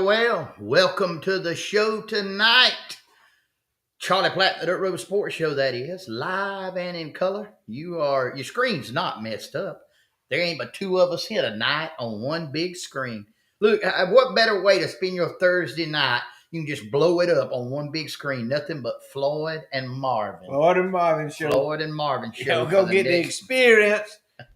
Well, welcome to the show tonight. Charlie Platt, the Dirt Road Sports Show, that is, live and in color. Your screen's not messed up. There ain't but two of us here tonight on one big screen. Look, what better way to spend your Thursday night? You can just blow it up on one big screen. Nothing but Floyd and Marvin. Floyd and Marvin show. Floyd and Marvin show. Go get the experience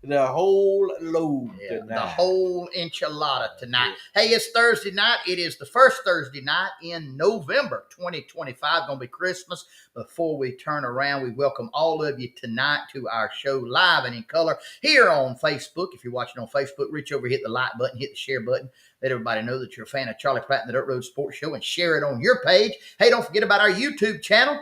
the whole load tonight. The whole enchilada tonight. Hey, it's Thursday night. It is the first Thursday night in November 2025. Going to be Christmas. Before we turn around, we welcome all of you tonight to our show live and in color here on Facebook. If you're watching on Facebook, reach over, hit the like button, hit the share button. Let everybody know that you're a fan of Charlie Platt and the Dirt Road Sports Show and share it on your page. Hey, don't forget about our YouTube channel.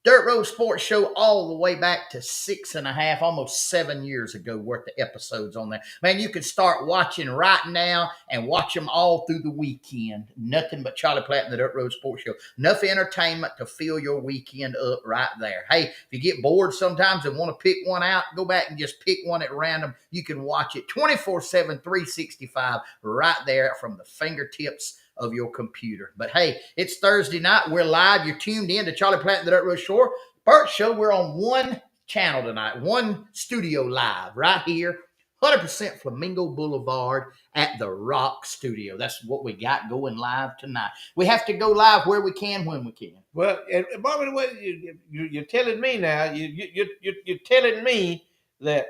Dirt Road Sports Show all the way back to 6.5, almost 7 years ago worth of episodes on there. Man, you can start watching right now and watch them all through the weekend. Nothing but Charlie Platt and the Dirt Road Sports Show. Enough entertainment to fill your weekend up right there. Hey, if you get bored sometimes and want to pick one out, go back and just pick one at random. You can watch it 24/7, 365 right there from the fingertips of your computer. But hey, it's Thursday night. We're live. You're tuned in to Charlie Platt and the Dirt Road Sports Show. We're on one channel tonight, one studio live right here, 100% Flamingo Boulevard at the Rock Studio. That's what we got going live tonight. We have to go live where we can, when we can. Well, and by the way, you're telling me now, you're telling me that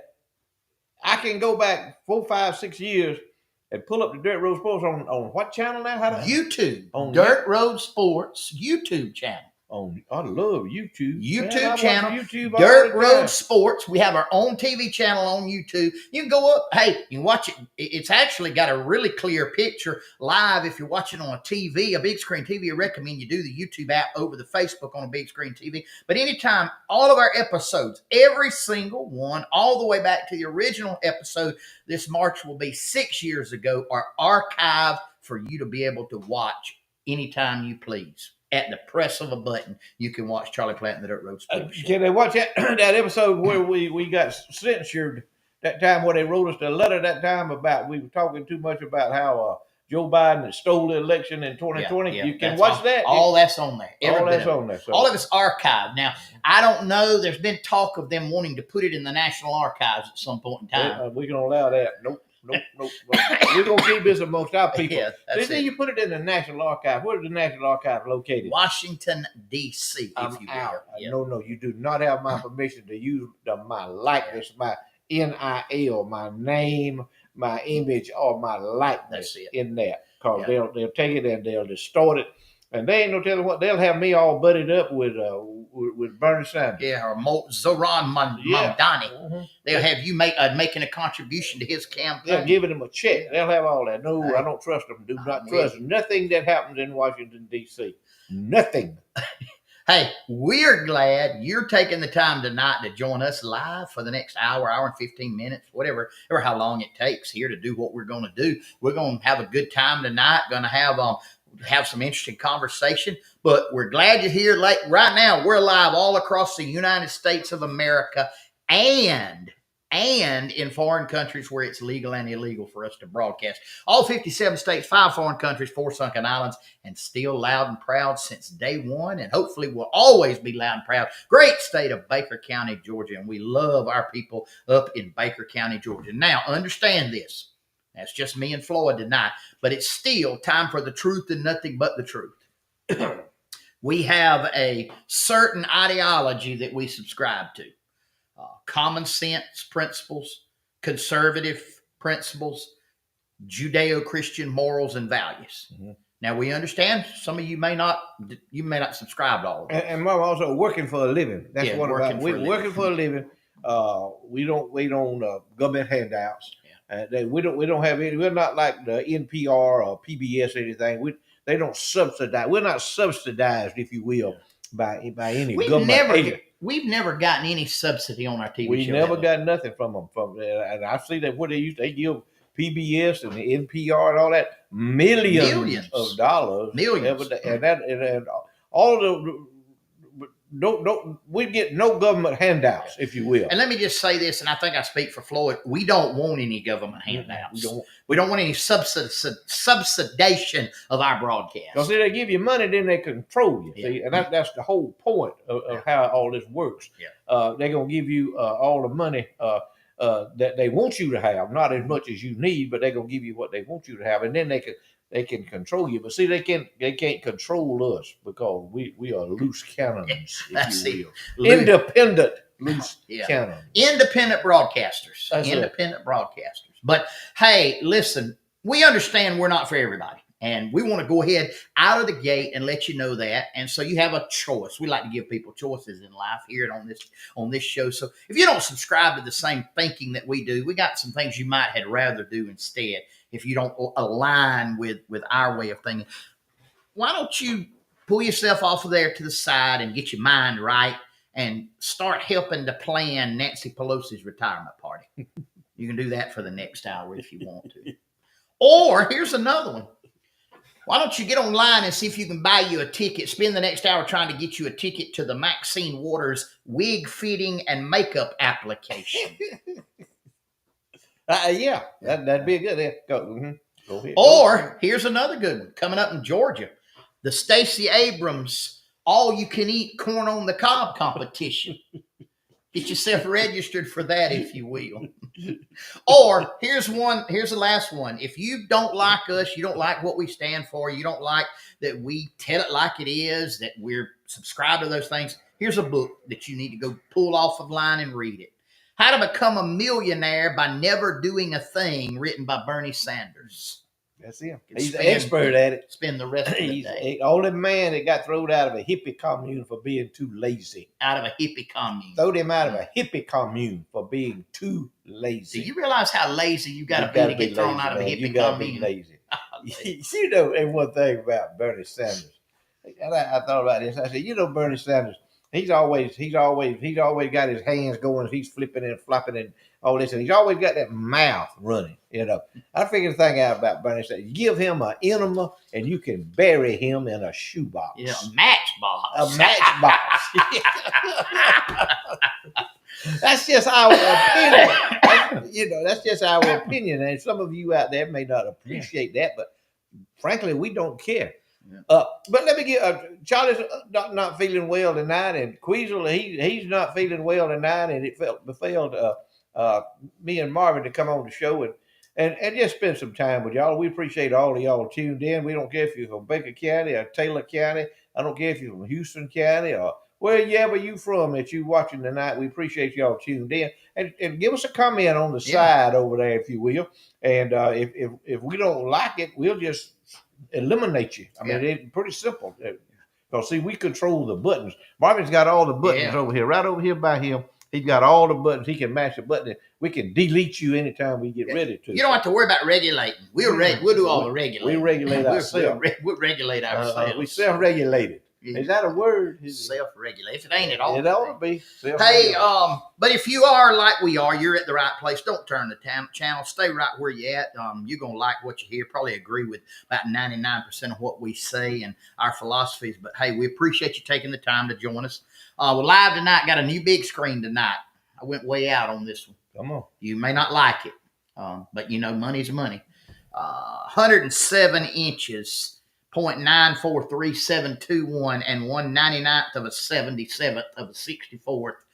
I can go back 4, 5, 6 years and pull up the Dirt Road Sports on what channel now? YouTube. On Dirt Road Sports YouTube channel. I love YouTube. YouTube channel. YouTube Dirt Road Sports. We have our own TV channel on YouTube. You can go up. Hey, you can watch it. It's actually got a really clear picture live. If you're watching on a TV, a big screen TV, I recommend you do the YouTube app over the Facebook on a big screen TV. But anytime, all of our episodes, every single one, all the way back to the original episode, this March will be 6 years ago, are archived for you to be able to watch anytime you please. At the press of a button, you can watch Charlie Platt and the Dirt Road Sports Show. Can they watch that episode where we got censored that time, where they wrote us the letter that time about we were talking too much about how Joe Biden stole the election in 2020? You can watch that. All that's on there. All that's on there. All of it's archived. Now, I don't know. There's been talk of them wanting to put it in the National Archives at some point in time. We can allow that. Nope. We're going to keep this amongst our people. Yeah, then you put it in the National Archive. Where is the National Archive located? Washington, D.C., if you will. Yeah. No, you do not have my permission to use my likeness, my NIL, my name, my image, or my likeness in there. Because they'll take it and they'll distort it. And they ain't no telling what. They'll have me all buddied up with Bernie Sanders. Yeah, or Zoran Mamdani. Mm-hmm. They'll have you making a contribution to his campaign. They're giving him a check. They'll have all that. No, I don't trust them. Do not trust nothing that happens in Washington, D.C. Nothing. Hey, we're glad you're taking the time tonight to join us live for the next hour and 15 minutes, whatever how long it takes here to do what we're going to do. We're going to have a good time tonight. Going to have some interesting conversation, but we're glad you're here. Right now, we're live all across the United States of America and in foreign countries where it's legal and illegal for us to broadcast. All 57 states, 5 foreign countries, 4 sunken islands, and still loud and proud since day one, and hopefully will always be loud and proud. Great state of Baker County, Georgia, and we love our people up in Baker County, Georgia. Now, understand this. That's just me and Floyd tonight. But it's still time for the truth and nothing but the truth. We have a certain ideology that we subscribe to. Common sense principles, conservative principles, Judeo-Christian morals and values. Mm-hmm. Now, we understand some of you may not subscribe to all of that. And Mom, also working for a living. That's what we're working for a living. We don't wait on government handouts. We don't have any. We're not like the NPR or PBS or anything. They don't subsidize. We're not subsidized, if you will, by any government. We've never gotten any subsidy on our TV show. We never got nothing from them. And I see that what they give PBS and the NPR and all that millions of dollars. Millions. And all the. We get no government handouts, if you will. And let me just say this, and I think I speak for Floyd. We don't want any government handouts. We don't want any subsidization of our broadcast. Because if they give you money, then they control you. See? And that's the whole point of how all this works. Yeah. They're going to give you all the money that they want you to have, not as much as you need, but they're going to give you what they want you to have, and then they can control you. But see, they can't control us because we are loose cannons, if you will. Independent loose cannon. Independent broadcasters. Broadcasters. But hey, listen, we understand we're not for everybody. And we want to go ahead out of the gate and let you know that. And so you have a choice. We like to give people choices in life here and on this show. So if you don't subscribe to the same thinking that we do, we got some things you might had rather do instead if you don't align with our way of thinking. Why don't you pull yourself off of there to the side and get your mind right and start helping to plan Nancy Pelosi's retirement party? You can do that for the next hour if you want to. Or here's another one. Why don't you get online and see if you can buy you a ticket, spend the next hour trying to get you a ticket to the Maxine Waters wig fitting and makeup application. Yeah, that'd be a good idea. Go ahead. Or here's another good one coming up in Georgia. The Stacey Abrams all-you-can-eat corn on the cob competition. Get yourself registered for that, if you will. Or here's the last one. If you don't like us, you don't like what we stand for, you don't like that we tell it like it is, that we're subscribed to those things, here's a book that you need to go pull off of line and read it. How to Become a Millionaire by Never Doing a Thing, written by Bernie Sanders. That's him. He's an expert at it. Spend the rest of the day. He's the only man that got thrown out of a hippie commune for being too lazy. Out of a hippie commune. Throw them out of a hippie commune for being too lazy. Do you realize how lazy you got to be get thrown out of a hippie commune? You got to be lazy. You know, and one thing about Bernie Sanders, and I thought about this. I said, you know, Bernie Sanders, he's always got his hands going. He's flipping and flopping and all this, and he's always got that mouth running. You know, I figured the thing out about Bernie Sanders: give him an enema, and you can bury him in a shoebox. Yeah, a matchbox. A matchbox. That's just our opinion. You know, that's just our opinion, and some of you out there may not appreciate that, but frankly, we don't care. Yeah. But let me get Charlie's not feeling well tonight, and Queasel he's not feeling well tonight, and it befell me and Marvin to come on the show and just spend some time with y'all. We appreciate all of y'all tuned in. We don't care if you're from Baker County or Taylor County. I don't care if you're from Houston County or wherever you from that you watching tonight. We appreciate y'all tuned in and give us a comment on the side over there, if you will. And if we don't like it, we'll just eliminate you. I mean, it's pretty simple. Because see, we control the buttons. Marvin's got all the buttons over here, right over here by him. He's got all the buttons. He can mash the button. We can delete you anytime we get ready to. You don't have to worry about regulating. We'll do all the regulating. We regulate ourselves. We'll regulate ourselves. We self-regulated. Is that a word? Self-regulate. If it ain't, it ought to be. Hey, but if you are like we are, you're at the right place. Don't turn the channel. Stay right where you're at. You're going to like what you hear. Probably agree with about 99% of what we say and our philosophies. But hey, we appreciate you taking the time to join us. We're live tonight. Got a new big screen tonight. I went way out on this one. Come on. You may not like it, but you know money's money. 107 inches. 0.943721 and 1/99th of a 77th of a 64th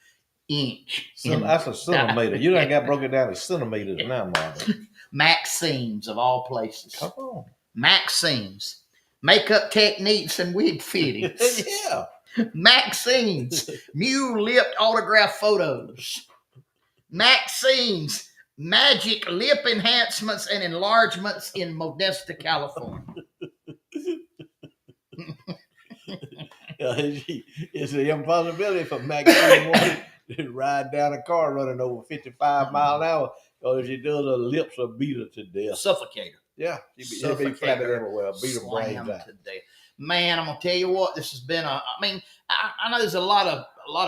inch. That's a centimeter. You done got broken down to centimeters now, Marvin. Maxine's of all places. Come on. Maxine's. Makeup techniques and wig fittings. Yeah. Maxine's. Mule-lipped autograph photos. Maxine's. Magic lip enhancements and enlargements in Modesta, California. It's an impossibility for Maxine to ride down a car running over 55 miles an hour because if she does, her lips will beat her to death. Suffocate her. Yeah, she'll be flapping everywhere, beat her brains out. Man, I'm gonna tell you what, this has been I know there's a lot of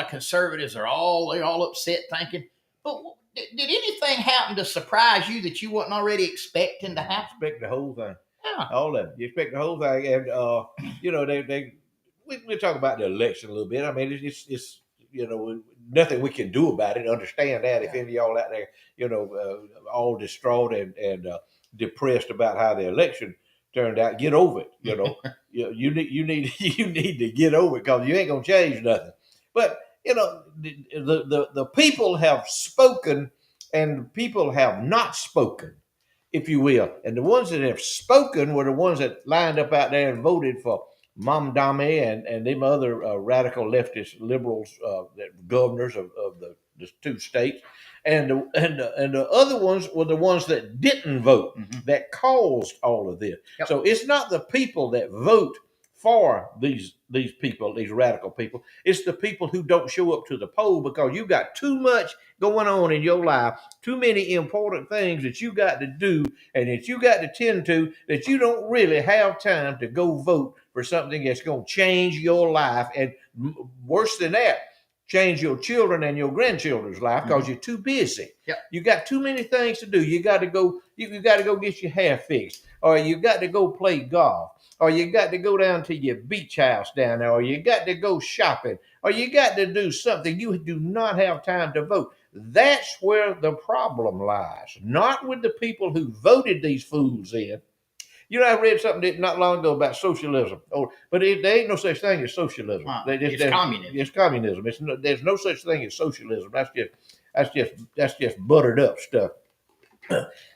conservatives they're all upset thinking, but did anything happen to surprise you that you wasn't already expecting to happen? Expect the whole thing. Yeah. All of it. You expect the whole thing. And, you know, we talk about the election a little bit. I mean, it's you know, nothing we can do about it. Understand that if any of y'all out there, you know, all distraught and depressed about how the election turned out, get over it. You know, you need to get over it because you ain't going to change nothing. But, you know, the people have spoken and people have not spoken, if you will. And the ones that have spoken were the ones that lined up out there and voted for Mamdani and them other radical leftist liberals, governors of the two states, and the other ones were the ones that didn't vote, that caused all of this. Yep. So it's not the people that vote for these people, these radical people. It's the people who don't show up to the poll because you got too much going on in your life, too many important things that you got to do and that you got to tend to, that you don't really have time to go vote for something that's going to change your life, and worse than that, change your children and your grandchildren's life because you're too busy. Yep. You got too many things to do. You got to go. You got to go get your hair fixed, or you got to go play golf, or you got to go down to your beach house down there, or you got to go shopping, or you got to do something. You do not have time to vote. That's where the problem lies, not with the people who voted these fools in. You know, I read something not long ago about socialism. But there ain't no such thing as socialism. It's communism. It's communism. There's no such thing as socialism. That's just buttered up stuff.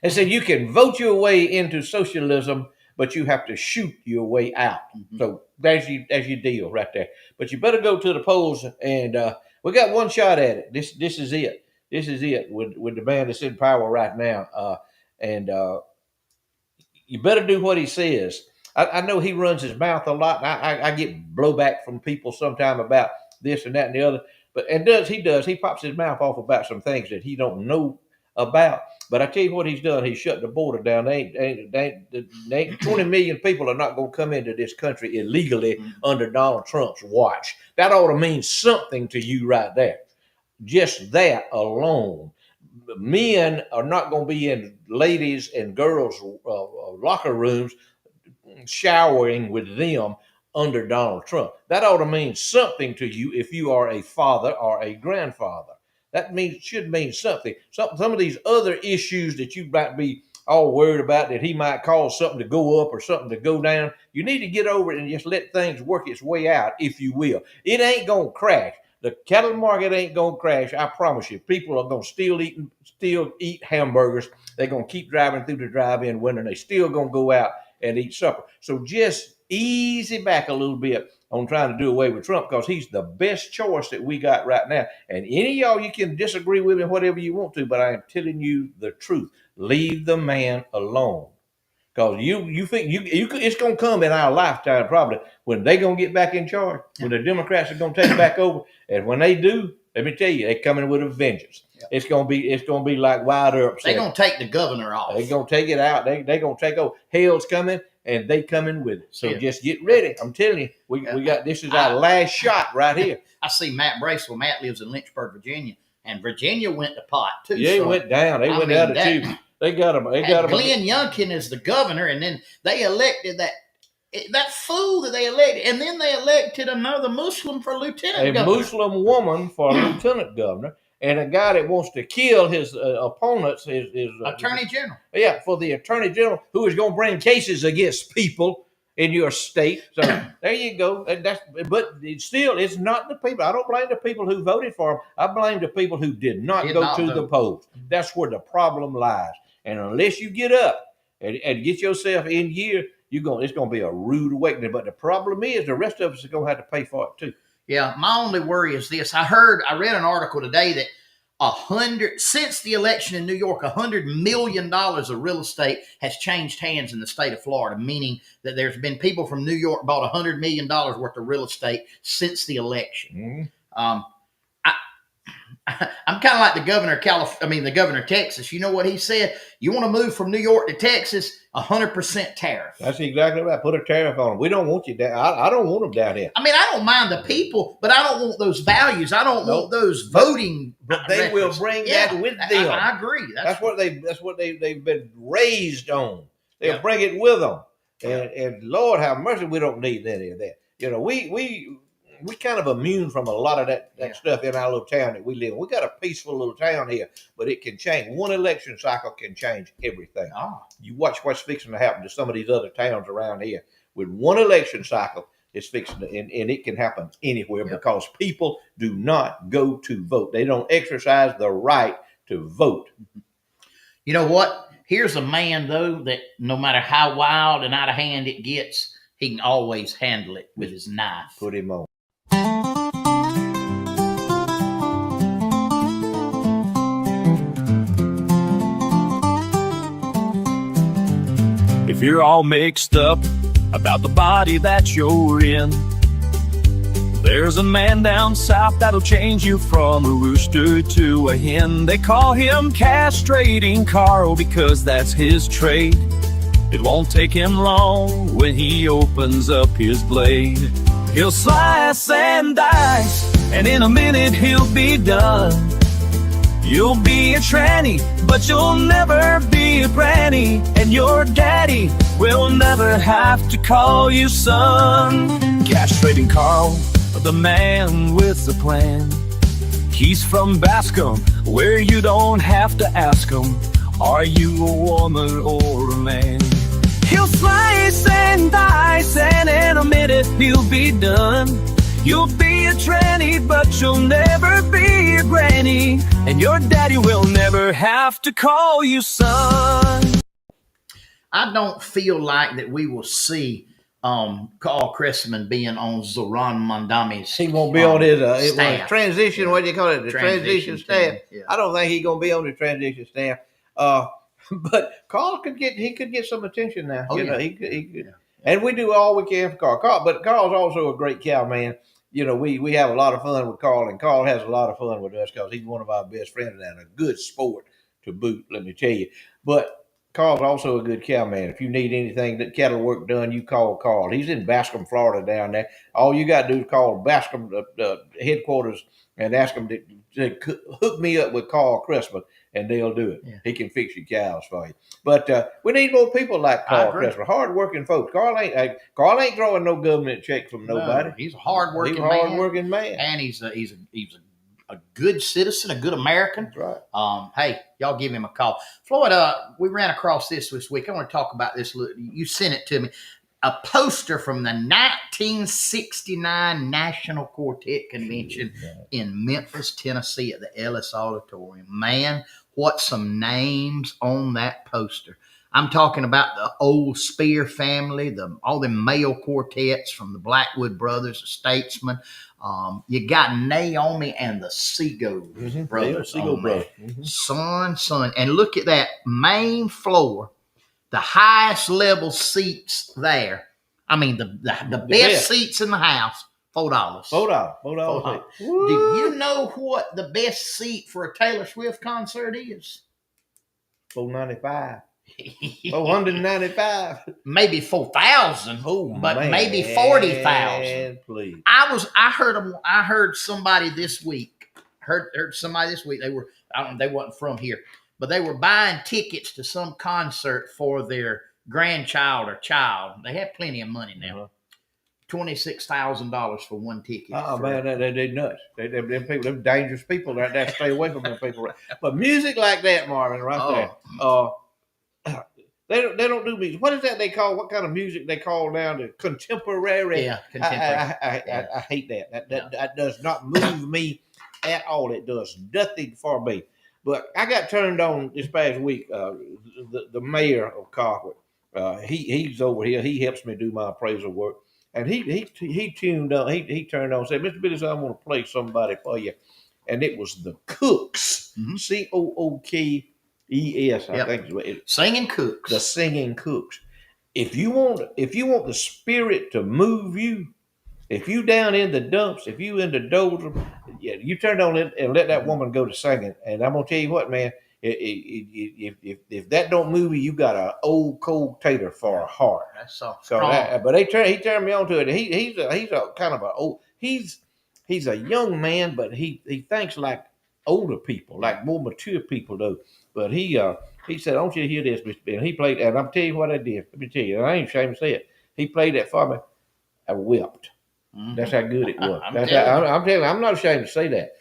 And so you can vote your way into socialism, but you have to shoot your way out. So that's your deal right there. But you better go to the polls, and we got one shot at it. This is it. This is it with the man that's in power right now. You better do what he says. I know he runs his mouth a lot. I get blowback from people sometime about this and that and the other. He pops his mouth off about some things that he don't know about. But I tell you what he's done. He shut the border down. They ain't 20 million people are not going to come into this country illegally under Donald Trump's watch. That ought to mean something to you right there. Just that alone. Men are not going to be in ladies' and girls' locker rooms showering with them under Donald Trump. That ought to mean something to you if you are a father or a grandfather. That should mean something. Some of these other issues that you might be all worried about, that he might cause something to go up or something to go down, you need to get over it and just let things work its way out, if you will. It ain't going to crash. The cattle market ain't going to crash. I promise you. People are going to still eat hamburgers. They're going to keep driving through the drive-in window, and they still going to go out and eat supper. So just easy back a little bit on trying to do away with Trump, because he's the best choice that we got right now. And any of y'all, you can disagree with him whatever you want to, but I am telling you the truth. Leave the man alone. Because you think it's going to come in our lifetime probably when they're going to get back in charge, when the Democrats are going to take back over. And when they do, let me tell you, they're coming with a vengeance. Yeah. It's going to be like Wild Earp said. They're going to take the governor off. They're going to take it out. They're going to take over. Hell's coming, and they coming with it. So just get ready. I'm telling you, we got, this is our last shot right here. I see Matt Bracewell. Matt lives in Lynchburg, Virginia, and Virginia went to pot too. Yeah, it went down. They went out of tube. They got him. Glenn Youngkin is the governor, and then they elected that fool that they elected, and then they elected another Muslim for lieutenant governor. A Muslim woman for lieutenant governor, and a guy that wants to kill his opponents, his attorney general. Yeah, for the attorney general, who is going to bring cases against people in your state. So there you go. But it's not the people. I don't blame the people who voted for him. I blame the people who did not go to the polls. That's where the problem lies. And unless you get up and get yourself in gear, it's going to be a rude awakening. But the problem is the rest of us are going to have to pay for it too. Yeah, my only worry is this. I read an article today that since the election in New York, $100 million of real estate has changed hands in the state of Florida, meaning that there's been people from New York bought $100 million worth of real estate since the election. I'm kind of like the governor of the governor of Texas. You know what he said? You want to move from New York to Texas, 100% tariff. That's exactly right. Put a tariff on them. We don't want you down. I don't want them down here. I don't mind the people, but I don't want those values. I don't want those voting. But they will bring that with them. I agree. That's what they've been raised on. They'll bring it with them. And Lord have mercy, we don't need any of that. You know, we kind of immune from a lot of that stuff in our little town that we live in. We got a peaceful little town here, but it can change. One election cycle can change everything. You watch what's fixing to happen to some of these other towns around here. With one election cycle, it's fixing to, and it can happen anywhere because people do not go to vote. They don't exercise the right to vote. You know what? Here's a man, though, that no matter how wild and out of hand it gets, he can always handle it with his knife. Put him on. If you're all mixed up about the body that you're in, there's a man down south that'll change you from a rooster to a hen. They call him Castrating Carl because that's his trade. It won't take him long when he opens up his blade. He'll slice and dice, and in a minute he'll be done. You'll be a tranny, but you'll never be a granny, and your daddy will never have to call you son. Castrating Carl, the man with the plan. He's from Bascom, where you don't have to ask him, are you a woman or a man? He'll slice and dice, and in a minute he'll be done. You'll be a tranny, but you'll never be a granny, and your daddy will never have to call you son. I don't feel like that we will see Carl Cressman being on Zoran Mondami's. He won't be on his transition. What do you call it? The transition staff. Yeah. I don't think he's gonna be on the transition staff. But Carl could get some attention now. Oh, he could. And we do all we can for Carl. But Carl's also a great cow man. We have a lot of fun with Carl, and Carl has a lot of fun with us because he's one of our best friends and a good sport to boot, let me tell you. But Carl's also a good cow man. If you need anything that cattle work done, you call Carl. He's in Bascom, Florida down there. All you got to do is call Bascom, the headquarters, and ask them to hook me up with Carl Cressman, and they'll do it. Yeah. He can fix your cows for you. But we need more people like Carl Cressman, hard-working folks. Carl ain't throwing no government check from nobody. No, he's a hard-working man. And he's a good citizen, a good American. That's right. Hey, y'all give him a call. Floyd, we ran across this week. I want to talk about this. You sent it to me. A poster from the 1969 National Quartet Convention in Memphis, Tennessee at the Ellis Auditorium. Man, what some names on that poster. I'm talking about the old Spear family, all the male quartets from the Blackwood brothers, the Statesmen. You got Naomi and the Seago brothers. Seago brothers. Son. And look at that main floor. The highest level seats there. I mean, the best seats in the house, $4. $4. Do you know what the best seat for a Taylor Swift concert is? $4.95. $495. Maybe 4,000. But man, maybe 40,000. Please. I heard somebody this week. They wasn't from here. But they were buying tickets to some concert for their grandchild or child. They have plenty of money now. $26,000 for one ticket. Oh, man, they're nuts. Them people, them dangerous people right there. Stay away from them people. But music like that, Marvin, there. They don't do music. What is that they call? What kind of music they call now? The contemporary. Yeah, contemporary. I hate that. That does not move me at all. It does nothing for me. But I got turned on this past week. The mayor of Colquitt, he's over here. He helps me do my appraisal work, and he tuned on. He turned on and said, "Mr. Billis, I want to play somebody for you," and it was the Cooks, Cookes. I think it's Singing Cooks. The Singing Cooks. If you want the spirit to move you, if you down in the dumps, if you in the doldrums, you turn on it and let that woman go to singing. And I'm gonna tell you what, man. If that don't move you, you got an old cold tater for a heart. That's so strong. But he turned me on to it. He's a kind of he's a young man, but he thinks like older people, like more mature people do. But he said, "I want you to hear this, Mr. Ben." He played, and I'm telling you what I did. Let me tell you, and I ain't ashamed to say it. He played that for me. I wept. Mm-hmm. That's how good it was. I'm telling you, I'm not ashamed to say that.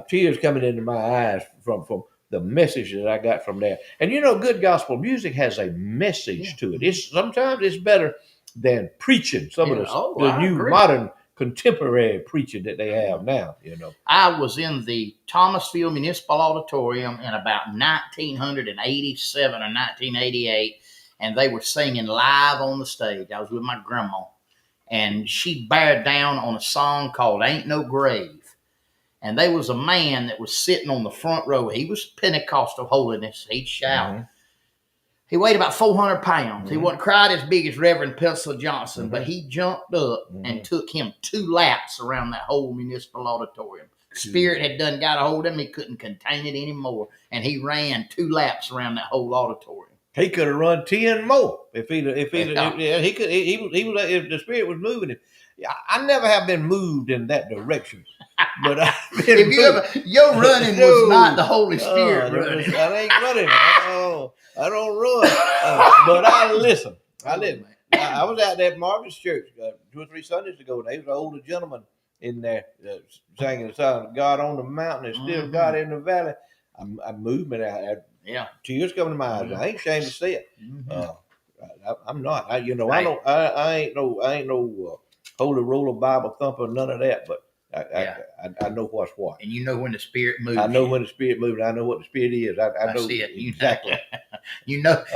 Tears coming into my eyes from the message that I got from that. And good gospel music has a message to it. Sometimes it's better than preaching. Some of the new modern contemporary preaching that they have now. I was in the Thomasville Municipal Auditorium in about 1987 or 1988, and they were singing live on the stage. I was with my grandma. and she bared down on a song called Ain't No Grave. And there was a man that was sitting on the front row. He was Pentecostal holiness. He'd shout. Mm-hmm. He weighed about 400 pounds. Mm-hmm. He wasn't quite as big as Reverend Pencil Johnson, mm-hmm. but he jumped up and took him 2 laps around that whole municipal auditorium. Spirit had done got a hold of him. He couldn't contain it anymore. And he ran 2 laps around that whole auditorium. He could have run 10 more if he could. If the Spirit was moving him. I never have been moved in that direction. But your running was not the Holy Spirit running. I ain't running. I don't run. But I listen. I was out there at Margaret's church 2 or 3 Sundays ago. There was an older gentleman in there singing the song, God on the mountain is still God in the valley. I moved me out. Tears coming to my eyes. I ain't ashamed to say it. I'm not. I ain't no holy roller Bible thumper, none of that. But I know what's what. And you know when the Spirit moves. I know when the Spirit moves. I know what the Spirit is. I know it. Exactly.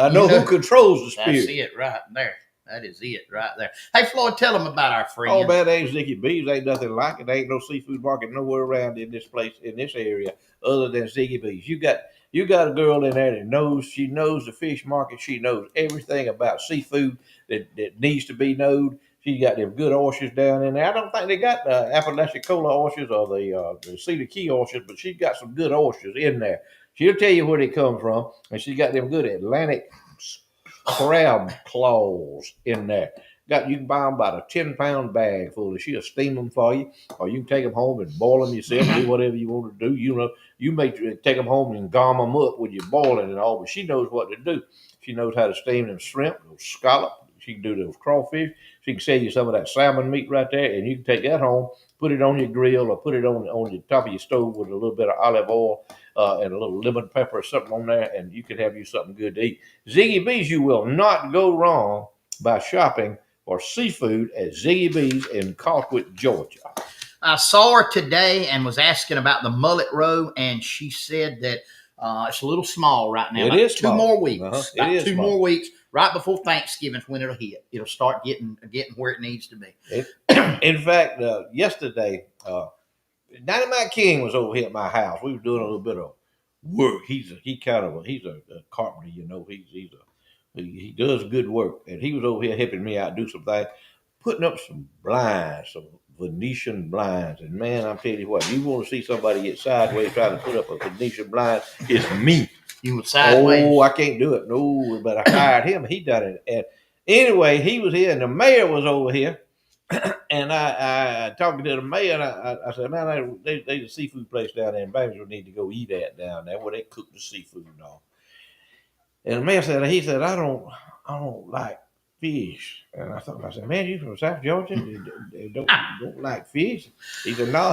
I know who controls the Spirit. That's it right there. That is it right there. Hey, Floyd, tell them about our friend. Oh, man, ain't Ziggy B's. Ain't nothing like it. There ain't no seafood market nowhere around in this place, in this area, other than Ziggy B's. You got a girl in there that knows. She knows the fish market. She knows everything about seafood that needs to be known. She got them good oysters down in there. I don't think they got the Apalachicola oysters or the Cedar Key oysters, but she's got some good oysters in there. She'll tell you where they come from, and she's got them good Atlantic crab claws in there. You can buy them about a 10-pound bag full. She'll steam them for you, or you can take them home and boil them yourself. Do whatever you want to do. You may take them home and gum them up with your boiling and all, but she knows what to do. She knows how to steam them shrimp, those scallop. She can do those crawfish. She can sell you some of that salmon meat right there, and you can take that home, put it on your grill, or put it on the top of your stove with a little bit of olive oil and a little lemon pepper or something on there, and you can have you something good to eat. Ziggy B's, you will not go wrong by shopping for seafood at Ziggy B's in Colquitt, Georgia. I saw her today and was asking about the mullet roe, and she said that it's a little small right now. It is 2 more weeks. It is 2 more weeks. Right before Thanksgiving's when it'll hit. It'll start getting where it needs to be. In fact, yesterday, Dynamite King was over here at my house. We were doing a little bit of work. He's a carpenter, you know. He does good work, and he was over here helping me out do some things, putting up some blinds, some Venetian blinds. And man, I'm telling you what, you want to see somebody get sideways trying to put up a Venetian blind? It's me. You were sideways. Oh, I can't do it. No, but I hired him. He done it. And anyway, he was here, and the mayor was over here. And I talking to the mayor, and I said, man, there's a seafood place down there in Banksville need to go eat at down there where they cook the seafood and all. And the mayor said, I don't like fish. And I said, man, you from South Georgia? You don't like fish? He said, no.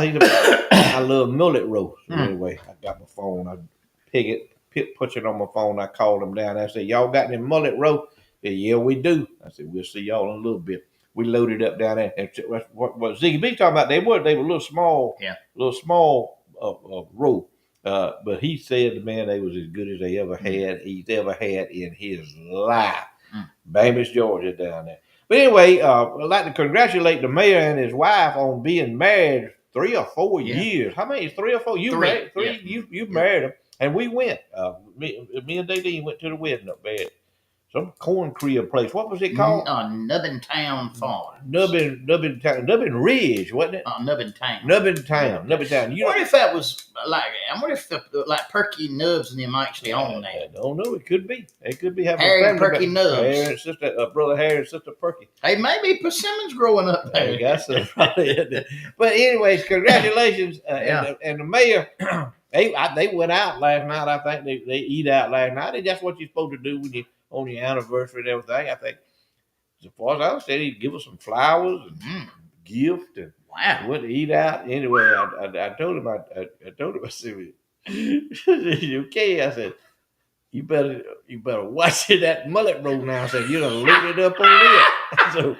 I love mullet roast. Anyway, I got my phone. I put it on my phone. I called them down. I said, y'all got any mullet roast? They said, yeah, we do. I said, we'll see y'all in a little bit. We loaded up down there. And what Ziggy B talking about, they were a little small, roast. But he said, man, they was as good as he's ever had in his life. Bamis, Georgia, down there. But anyway, I'd like to congratulate the mayor and his wife on being married 3 or 4 years. How many? 3 or 4? You married 3. Yeah. You married them, and we went. Me and Dadine went to the wedding up there. Some corn crib place. What was it called? Nubbin Town Farm. Nubbin Ridge, wasn't it? Nubbin Town. Nubbin Town. What if that was like? I wonder if like Perky Nubbs and them actually own that. I don't know. It could be. It could be having Harry and Perky Nubbs. Harry and sister, brother Harry and sister Perky. Hey, maybe Persimmons growing up there. That's probably it. But anyways, congratulations, and the mayor. They went out last night. I think they eat out last night. That's what you're supposed to do when you on your anniversary and everything. I think, as far as I understand, he'd give us some flowers and gift, and went to eat out. Anyway, I told him, I said, okay. I said, you better watch that mullet roll now. I said, you done loaded up on it. So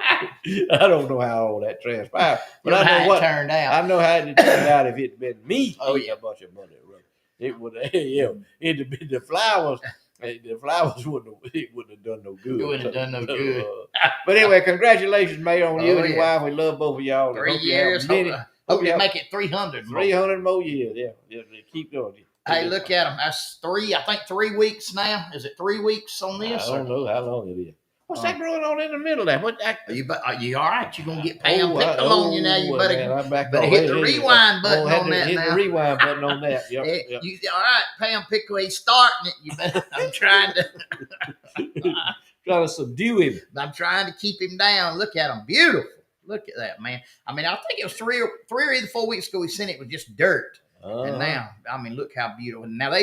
I don't know how all that transpired, but I know what it turned out. I know how it turned out if it'd been me. A bunch of mullet roll. It would, it'd have been the flowers. The flowers wouldn't have done no good. It wouldn't have done no good. But anyway, congratulations, Mayor, on you and your yeah. wife. We love both of y'all. 3 years. Hope you make it 300 more. 300 more years. Yeah. Keep doing it. Hey, look at them. That's 3 weeks now. Is it 3 weeks on this? I don't know how long it is. What's that growing on in the middle there? Are you all right? You're going to get Pam Pickle on you now. You better man, hit the rewind button on that hit now. the rewind button on that. Yep. You, all right, Pam Pickle, he's starting it. You better, I'm trying to subdue him. I'm trying to keep him down. Look at him. Beautiful. Look at that, man. I mean, I think it was 3 or either 4 weeks ago we sent it with just dirt. And now, I mean, look how beautiful. Now,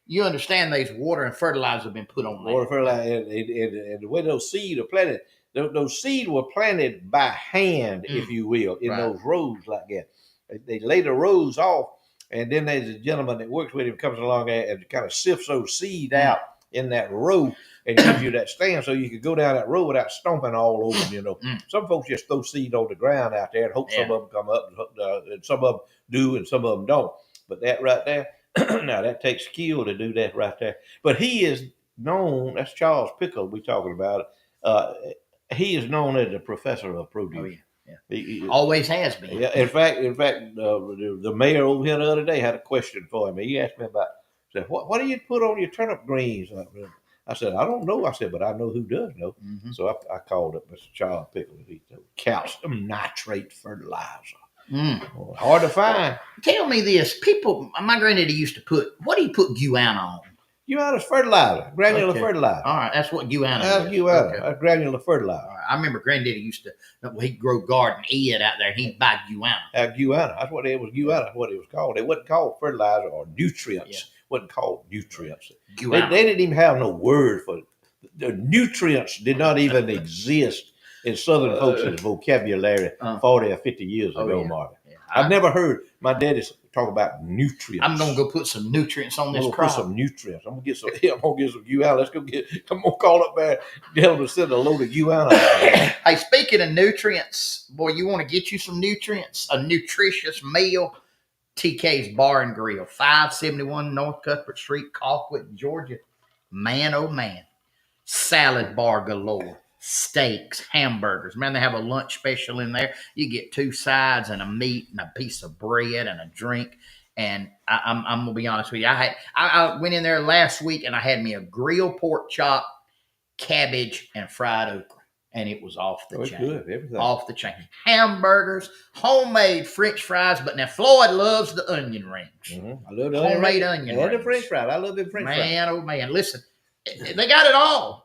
you understand these water and fertilizer have been put on there. Water, fertilizer, and the way those seeds are planted, those seeds were planted by hand, if you will, in those rows like that. They lay the rows off, and then there's a gentleman that works with him, comes along and kind of sifts those seeds out in that row and gives you that stand so you can go down that row without stomping all over them, you know. Some folks just throw seed on the ground out there and hope some of them come up, and some of them do and some of them don't. But that right there, now that takes skill to do that right there. But he is known, that's Charles Pickle we're talking about. He is known as the professor of produce. Oh, yeah. He always has been. Yeah. In fact, the mayor over here the other day had a question for him. He asked me about, said, what do you put on your turnip greens? I said, I don't know. I said, but I know who does know. So I called up Mr. Charles Pickle. He said, calcium nitrate fertilizer. Hard to find. Tell me this. People, my granddaddy used to what do you put guano on? Guano's fertilizer, granular fertilizer. All right, that's what guano is. That's guano. Okay. That's granular fertilizer. All right. I remember granddaddy used to, he'd grow garden Ed out there, and he'd buy guano. Guano. That's what it was. Guano. That's what it was called. It wasn't called fertilizer or nutrients. Yeah. It wasn't called nutrients. They didn't even have no word for it. The nutrients did not even exist in Southern folks' vocabulary 40 or 50 years ago, Marvin. Yeah. I've never heard my daddy talk about nutrients. I'm gonna go put some nutrients on this crop. Put some nutrients. I'm gonna get some guano. Let's go I'm gonna call up there, tell them to send a load of guano. Hey, speaking of nutrients, boy, you want to get you some nutrients, a nutritious meal. TK's Bar and Grill, 571 North Cuthbert Street, Colquitt, Georgia. Man, oh man, salad bar galore. Steaks, hamburgers. Man, they have a lunch special in there. You get 2 sides and a meat and a piece of bread and a drink. And I'm gonna be honest with you. I went in there last week and I had me a grilled pork chop, cabbage, and fried okra, and it was off the chain. Good, everything off the chain. Hamburgers, homemade French fries. But now Floyd loves the onion rings. I love the homemade onion rings. And the French fries. I love the French fries. Man, oh man, listen, they got it all.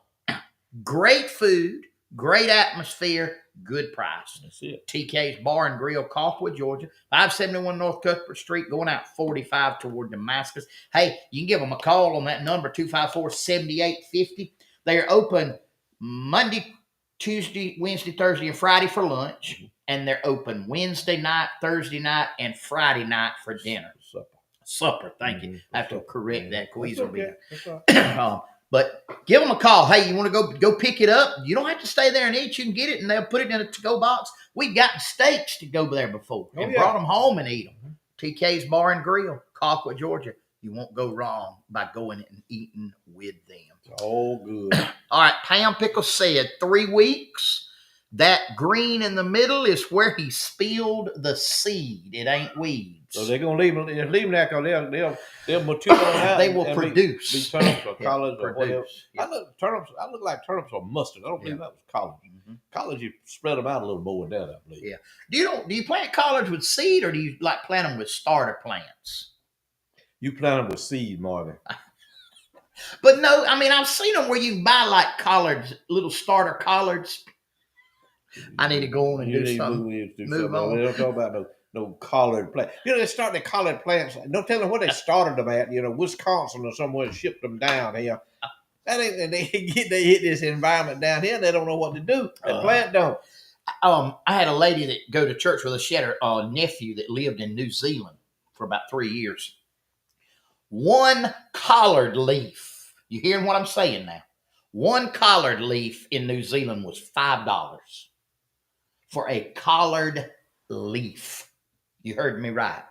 Great food, great atmosphere, good price. That's it. TK's Bar and Grill, Colquitt, Georgia, 571 North Cuthbert Street, going out 45 toward Damascus. Hey, you can give them a call on that number, 254-7850. They are open Monday, Tuesday, Wednesday, Thursday, and Friday for lunch, and they're open Wednesday night, Thursday night, and Friday night for dinner. Supper, thank you. I have to correct that. Quiz will be there. But give them a call. Hey, you want to go pick it up? You don't have to stay there and eat. You can get it, and they'll put it in a to-go box. We've gotten steaks to go there before and brought them home and eat them. TK's Bar and Grill, Colquitt, Georgia. You won't go wrong by going and eating with them. It's all good. All right, Pam Pickle said 3 weeks. That green in the middle is where he spilled the seed. It ain't weeds. So they're gonna leave them there because they'll mature out. They will produce. Be turnips or collards or whatever. Yeah. I look like turnips or mustard. I don't believe that was collards. Collards, you spread them out a little more than that, I believe. Yeah. Do you plant collards with seed, or do you like plant them with starter plants? You plant them with seed, Marvin. But no, I mean, I've seen them where you can buy like collards, little starter collards. I need to go on and do something. Move on. They don't talk about no collard plant. You know, they start the collard plants. Don't tell them where they started them at. You know, Wisconsin or somewhere shipped them down here. That ain't, they hit this environment down here. They don't know what to do. The plant don't. I had a lady that go to church with us. She had her nephew that lived in New Zealand for about 3 years. One collard leaf. You hearing what I'm saying now? One collard leaf in New Zealand was $5 for a collard leaf. You heard me right.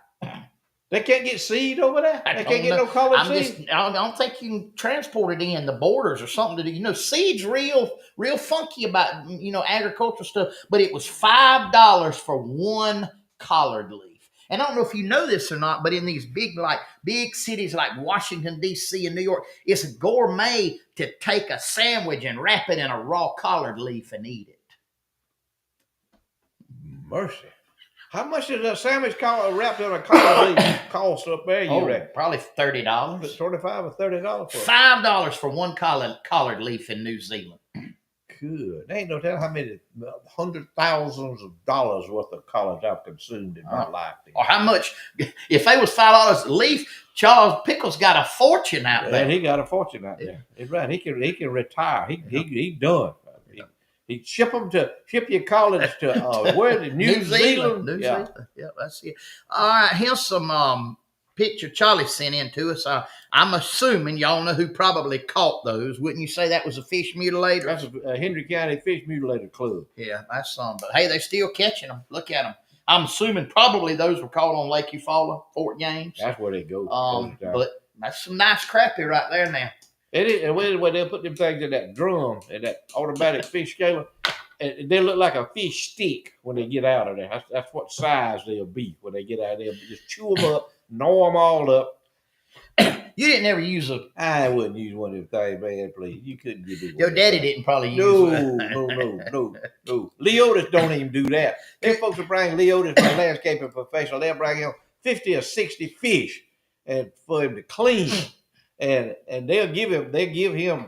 They can't get seed over there? They can't get no collared seed? I don't think you can transport it in the borders or something. Seed's real funky about, agricultural stuff. But it was $5 for one collard leaf. And I don't know if you know this or not, but in these big cities like Washington, D.C. and New York, it's gourmet to take a sandwich and wrap it in a raw collard leaf and eat it. Mercy. How much does a sandwich wrapped in a collard leaf cost up there, you reckon? Probably $30. $25 or $30 for it. $5 for one collard leaf in New Zealand. Good. There ain't no telling how many hundred thousands of dollars worth of collards I've consumed in my life. Or how much, if they was $5 a leaf, Charles Pickles got a fortune out there. And he got a fortune out there. That's right. He can retire. He done. He ship your collards to where? New Zealand. New Zealand. Yeah, that's it. All right, here's some picture Charlie sent in to us. I'm assuming y'all know who probably caught those. Wouldn't you say that was a fish mutilator? That's a Henry County Fish Mutilator Club. Yeah, that's some. But hey, they're still catching them. Look at them. I'm assuming probably those were caught on Lake Eufaula, Fort James. That's where they go. But that's some nice crappie right there now. It is, and when they'll put them things in that drum and that automatic fish scaler, and they look like a fish stick when they get out of there. That's what size they'll be when they get out of there. Just chew them up, gnaw them all up. You didn't ever use a... I wouldn't use one of them things, man, please. You couldn't get it. Your daddy didn't probably use No. Leotis don't even do that. Them folks will bring Leotis, my landscaping professional, they'll bring him 50 or 60 fish and for him to clean. And they'll give him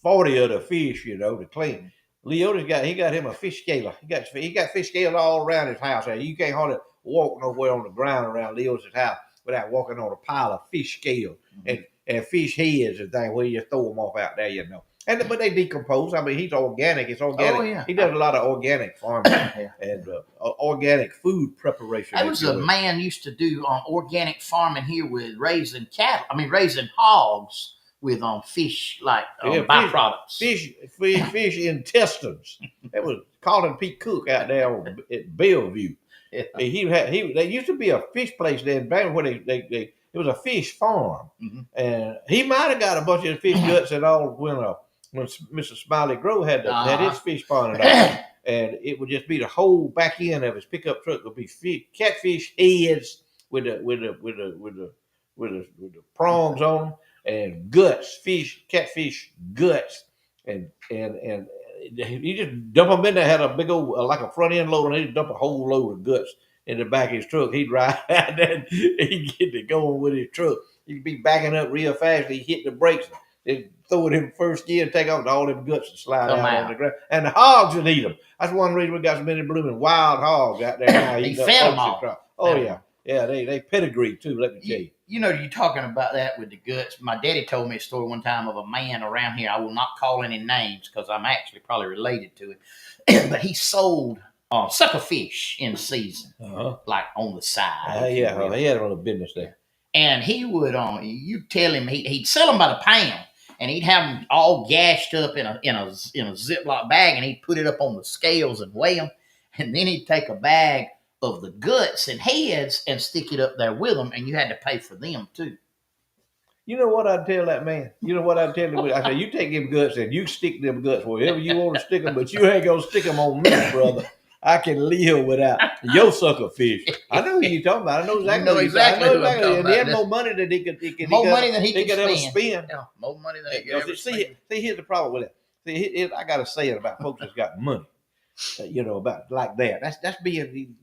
40 of the fish, to clean. Leotis got him a fish scaler. He got fish scaler all around his house. You can't hardly walk nowhere on the ground around Leotis' house without walking on a pile of fish scales and fish heads and things where you throw them off out there, but they decompose. I mean, he's organic. It's organic. Oh, yeah. He does a lot of organic farming and organic food preparation. There was a man used to do organic farming here with raising hogs with fish byproducts. Fish intestines. That was Colin P. Cook out there at Bellevue. Yeah. There used to be a fish place there in Bama where it was a fish farm, and he might have got a bunch of fish guts and all when Mr. Smiley Grove had his fish pond and all, and it would just be the whole back end of his pickup truck would be catfish heads with the prongs on them and guts, catfish guts, and he just dump them in there. Had a big old like a front end loader, and he'd dump a whole load of guts in the back of his truck. He'd ride out there, he'd get to going with his truck. He'd be backing up real fast. He'd hit the brakes, they'd throw it in first gear and take off all them guts and slide out on the ground. And the hogs would eat them. That's one reason we got so many blooming wild hogs out there now. He fed them all. Oh yeah. Yeah, they pedigree too, let me tell you. You're talking about that with the guts. My daddy told me a story one time of a man around here. I will not call any names because I'm actually probably related to it. But he sold sucker fish in season, like on the side. He had a little business there. And he would, you tell him he'd sell them by the pound, and he'd have them all gashed up in a Ziploc bag, and he'd put it up on the scales and weigh them, and then he'd take a bag of the guts and heads and stick it up there with them, and you had to pay for them too. You know what I'd tell that man? You know what I'd tell him? I said, you take them guts and you stick them guts wherever you want to stick them, but you ain't going to stick them on me, brother. I can live without your sucker fish. I know who you're talking about. I know exactly who I'm talking about. And he had more money than he could ever spend. Yeah, more money than he could ever spend. See, here's the problem with it. See, I got to say it about folks that's got money. About like that. That's being,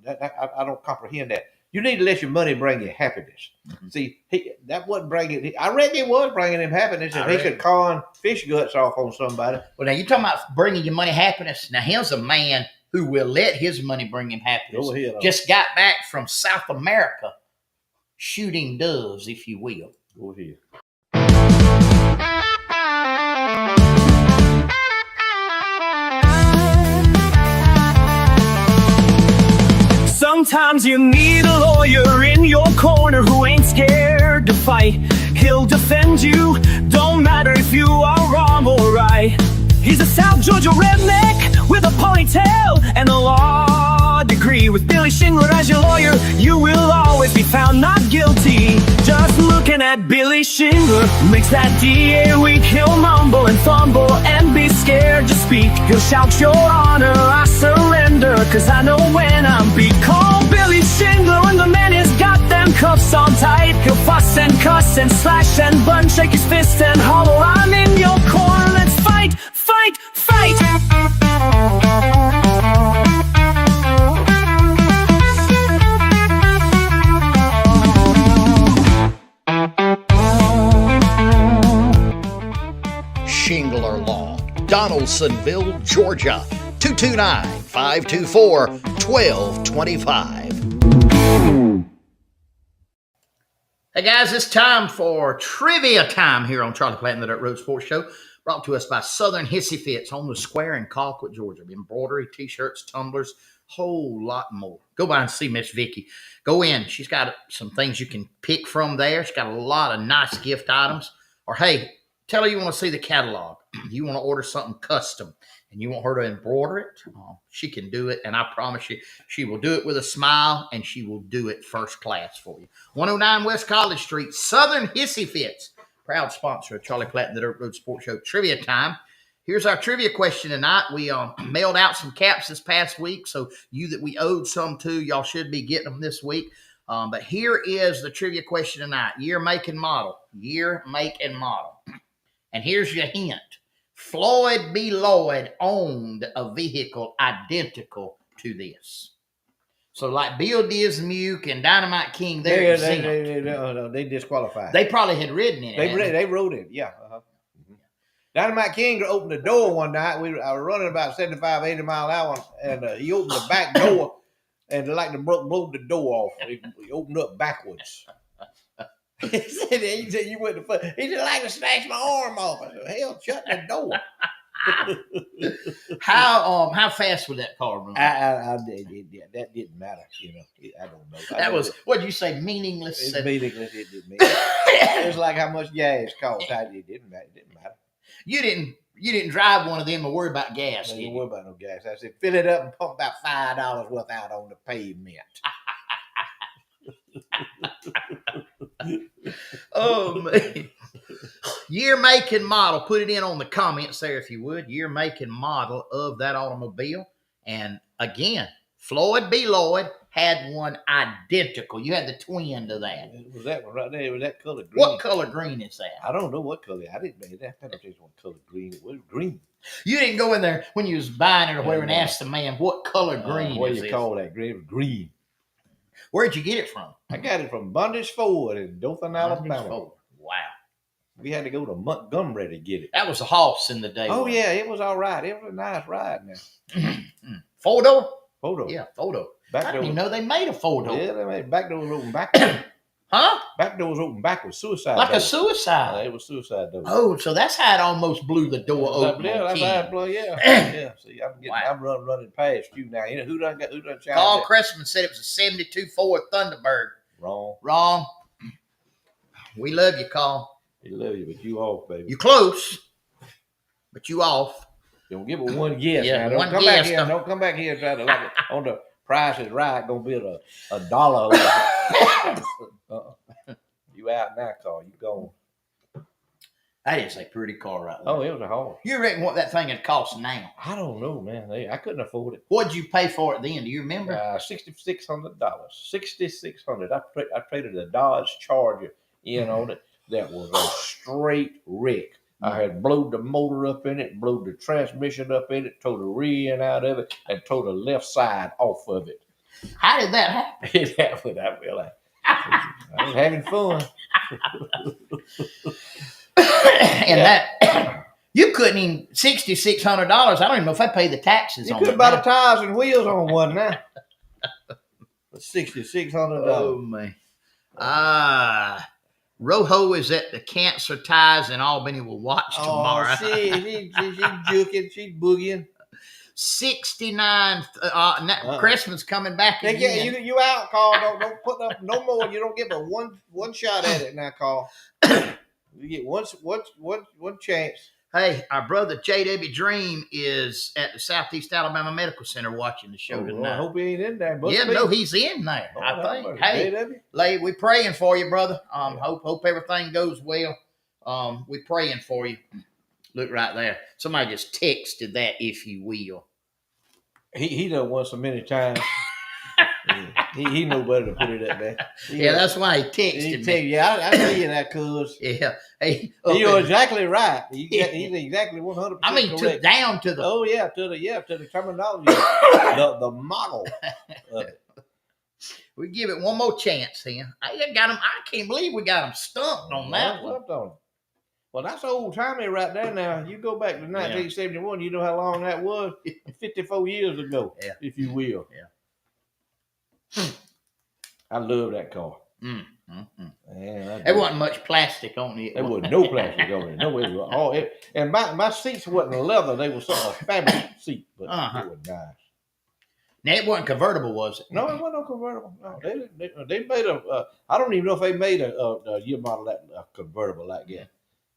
I don't comprehend that. You need to let your money bring you happiness. See, that wasn't bringing. I reckon it was bringing him happiness if he could con fish guts off on somebody. Well, now you're talking about bringing your money happiness. Now here's a man who will let his money bring him happiness. Go ahead. Just got back from South America, shooting doves, if you will. Go ahead. Sometimes you need a lawyer in your corner who ain't scared to fight. He'll defend you, don't matter if you are wrong or right. He's a South Georgia redneck with a ponytail and a lot law degree. With Billy Shingler as your lawyer, you will always be found not guilty. Just looking at Billy Shingler makes that DA weak. He'll mumble and fumble and be scared to speak. He'll shout, "Your Honor, I surrender, 'cause I know when I'm beat." Call Billy Shingler when the man has got them cuffs on tight. He'll fuss and cuss and slash and bun, shake his fist and holler, "I'm in your corner, let's fight, fight, fight." Shingler Law, Donaldsonville, Georgia, 229-524-1225. Hey guys, it's time for trivia time here on Charlie Platt and the Dirt Road Sports Show, brought to us by Southern Hissy Fits on the Square in Colquitt, Georgia. Embroidery, t-shirts, tumblers, whole lot more. Go by and see Miss Vicky. Go in. She's got some things you can pick from there. She's got a lot of nice gift items. Or hey, tell her you want to see the catalog. You want to order something custom and you want her to embroider it. She can do it. And I promise you, she will do it with a smile and she will do it first class for you. 109 West College Street, Southern Hissy Fits. Proud sponsor of Charlie Platt and the Dirt Road Sports Show Trivia Time. Here's our trivia question tonight. We mailed out some caps this past week. So you that we owed some to, y'all should be getting them this week. But here is the trivia question tonight. Year, make, and model. Year, make, and model. And here's your hint. Floyd B. Lloyd owned a vehicle identical to this. So like Bill Dismuke and Dynamite King, they're exempt. They disqualified. They probably had ridden in it. They rode it, yeah. Uh-huh. Mm-hmm. Dynamite King opened the door one night. I was running about 75, 80 mile an hour, and he opened the back door, and like to blow the door off. He opened up backwards. He said you went to fuck. He said, like to snatch my arm off. I said, hell, shut the door. How fast would that car run? That didn't matter, you know. I don't know. That was, what'd you say, meaningless? It's meaningless. It didn't mean it was like how much gas cost. It didn't matter. You didn't drive one of them or worry about gas. I didn't worry about no gas. I said, fill it up and pump about $5 worth out on the pavement. Oh man. Year, make, and model. Put it in on the comments there if you would. Year, make, and model of that automobile. And again, Floyd B. Lloyd had one identical. You had the twin to that. Was that one right there? Was that color green? What color green is that? I don't know what color. I didn't make that. I don't know what color green it was. Green. You didn't go in there when you was buying it or whatever and ask the man what color green what is do you this? call that? Green. Where'd you get it from? I got it from Bundy's Ford in Dothan, Alabama. Wow. We had to go to Montgomery to get it. That was a hoss in the day. Oh, yeah, it was all right. It was a nice ride now. Four-door? Four-door. Yeah, four-door. I didn't even know they made a four-door. Yeah, they made back door was open backwards. Huh? Back door was open backwards. Suicide Like door. a suicide. It was suicide door. Oh, so that's how it almost blew the door open. Yeah, that's how it blew. Yeah. See, I'm running past you now. You know who done shot Carl that? Cressman said it was a 72 Ford Thunderbird. Wrong. We love you, Carl. We love you, but you off, baby. You close, but you off. Don't give it one guess. Yeah, now. one guess. Don't come back here and try to like it on the Price is Right. Gonna be $1. You out now, Carl. You gone. That is a pretty car right there. Oh, it was a horse. You reckon what that thing would cost now? I don't know, man. I couldn't afford it. What'd you pay for it then? Do you remember? $6,600. $6,600. I traded a Dodge Charger in on it. That was a straight wreck. I had blowed the motor up in it, blowed the transmission up in it, tore the rear end out of it, and tore the left side off of it. How did that happen? It happened. I was having fun. And that you couldn't even $6,600. I don't even know if I paid the taxes You on couldn't it. buy the tires and wheels on one now. $6,600. Oh man. Rojo is at the Cancer Ties in Albany. We'll watch tomorrow. She's juking. She's boogieing. 69. Cressman's coming back again. You out, Carl. Don't put up no more. You don't get but one shot at it now, Carl. You get one chance. Hey, our brother J.W. Dream is at the Southeast Alabama Medical Center watching the show tonight. I hope he ain't in there. No, he's in there. I think. Hey, JW? we praying for you, brother. Hope everything goes well. We praying for you. Look right there. Somebody just texted that, if you will. He done won so many times. he know better to put it up there. That's why he texted me. Yeah, I tell you that, cuz. Yeah. Hey, you're exactly right. He's exactly 100%. I mean, correct. down to the. Oh yeah, to the terminology, the model of it. We give it one more chance here. I can't believe we got him stumped on that one. Well, that's old timey right there. Now you go back to 1971. You know how long that was? 54 years ago, if you will. Yeah. I love that car. Man, there wasn't much plastic on it. There was no plastic on it. No way. And my seats wasn't leather. They were sort of fabric seat, but it was nice. Now, it wasn't convertible, was it? No, it wasn't no convertible. No, they made a. I don't even know if they made a year model that convertible like that.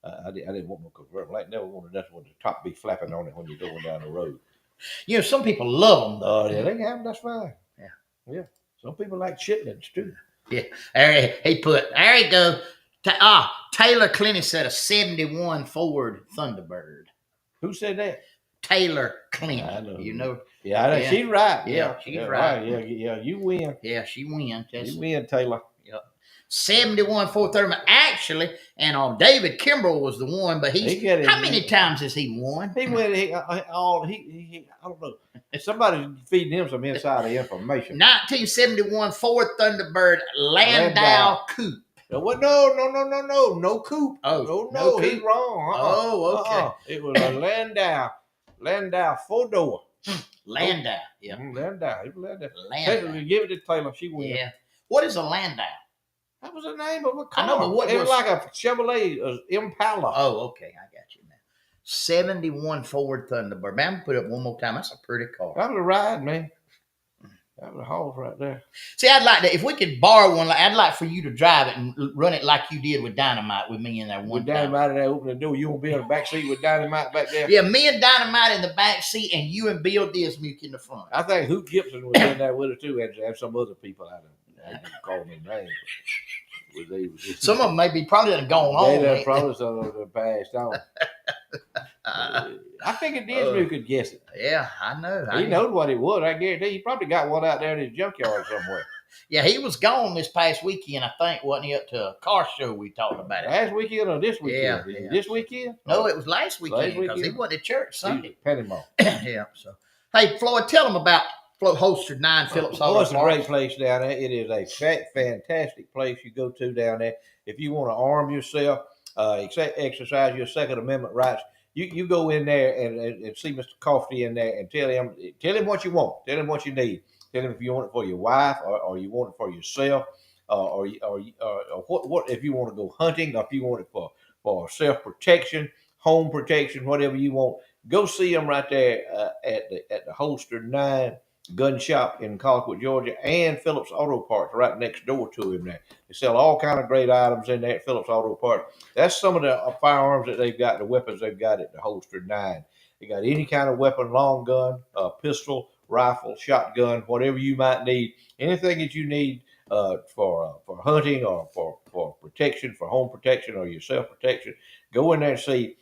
I didn't want no convertible. I never wanted that one. The top be flapping on it when you're going down the road. You know, some people love them, though. Oh, yeah, they can have them. That's fine. Yeah. Some people like chitlins too. Yeah. There you go. Taylor Clinton said a 71 Ford Thunderbird. Who said that? Taylor Clinton. I know. You know. Yeah, she's right. Yeah, she's right. Yeah, you win. Yeah, she wins. You win, Taylor. Yep. 71 Ford Thunderbird. Actually, and David Kimbrell was the one, but how many times has he won? He went. I don't know. Somebody's feeding him some insider information. 1971 Ford Thunderbird Landau Coupe. No coupe. Oh, no, he's wrong. Oh, okay. It was a Landau 4-door. Landau, yeah. Landau. Landau. Give it to Taylor. She wins. Yeah. What is a Landau? That was the name of a car. I know, but it was like a Chevrolet Impala. Oh, okay. I got you now. 71 Ford Thunderbird. Man, I'm put it up one more time. That's a pretty car. That was a ride, man. That was a haul right there. See, I'd like to, if we could borrow one, I'd like for you to drive it and run it like you did with Dynamite with me in there one time. Dynamite in there opening the door. You won't be in the back seat with Dynamite back there? Yeah, me and Dynamite in the back seat and you and Bill Dismuke in the front. I think Hoot Gibson was in there with us too, and some other people out there. I didn't call them names. Some of them maybe probably done gone on. They probably some of them passed on. I figured Disney could guess it. Yeah, I know. He knows what it was. I guarantee he probably got one out there in his junkyard somewhere. Yeah, he was gone this past weekend, I think, wasn't he, up to a car show we talked about it. Last weekend or this weekend? Yeah. This weekend? No, it was last weekend because he went to church Sunday. Panama. Yeah. So, hey, Floyd, tell them about Holstered 9 Phillips Auto Parts. It's a great place down there. It is a fantastic place you go to down there. If you want to arm yourself, exercise your Second Amendment rights, you go in there and see Mr. Coffey in there and tell him what you want. Tell him what you need. Tell him if you want it for your wife or you want it for yourself, or what if you want to go hunting, or if you want it for self-protection, home protection, whatever you want. Go see him right there at the Holstered 9 gun shop in Colquitt, Georgia, and Phillips Auto Parts right next door to him there. They sell all kind of great items in there at Phillips Auto Parts. That's some of the firearms that they've got, the weapons they've got at the Holstered 9. They got any kind of weapon, long gun, pistol, rifle, shotgun, whatever you might need. Anything that you need for hunting or for protection, for home protection or your self-protection, go in there and see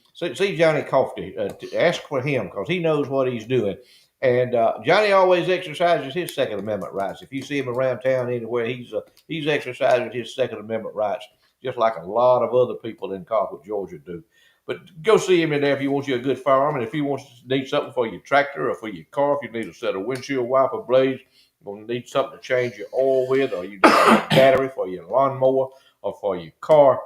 Johnny Coffey. Ask for him because he knows what he's doing. And Johnny always exercises his Second Amendment rights. If you see him around town anywhere, he's exercising his Second Amendment rights, just like a lot of other people in Colquitt, Georgia do. But go see him in there if you want you a good firearm, and if you need something for your tractor or for your car, if you need a set of windshield wiper blades, you're going to need something to change your oil with, or you need a battery for your lawnmower or for your car,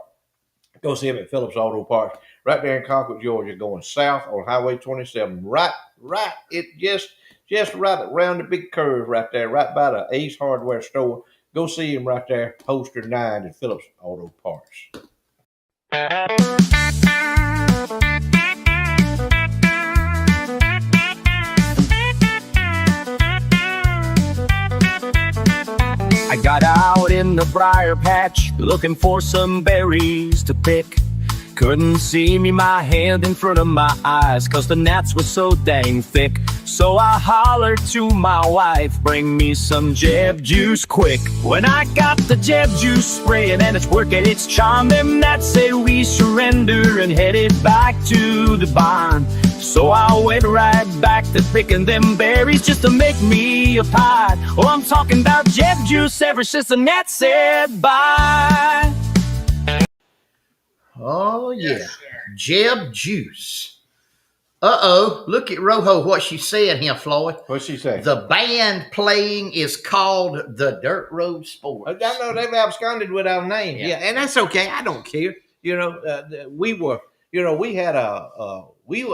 go see him at Phillips Auto Parts, right there in Colquitt, Georgia, going south on Highway 27. Right, it just right around the big curve right there, right by the Ace Hardware store. Go see him right there, Holstered 9 at Phillips Auto Parts. I got out in the briar patch looking for some berries to pick. Couldn't see me, my hand in front of my eyes, 'cause the gnats were so dang thick. So I hollered to my wife, bring me some Jeb juice quick. When I got the Jeb juice spraying and it's working its charm, them gnats said we surrender and headed back to the barn. So I went right back to picking them berries just to make me a pie. Oh, I'm talking about Jeb juice ever since the gnats said bye. Oh, yeah. Jeb juice. Uh-oh. Look at Rojo, what she said here, Floyd. What's she say? The band playing is called the Dirt Road Sports. I know they've absconded with our name. Yeah, and that's okay. I don't care. You know, we were, you know, we had we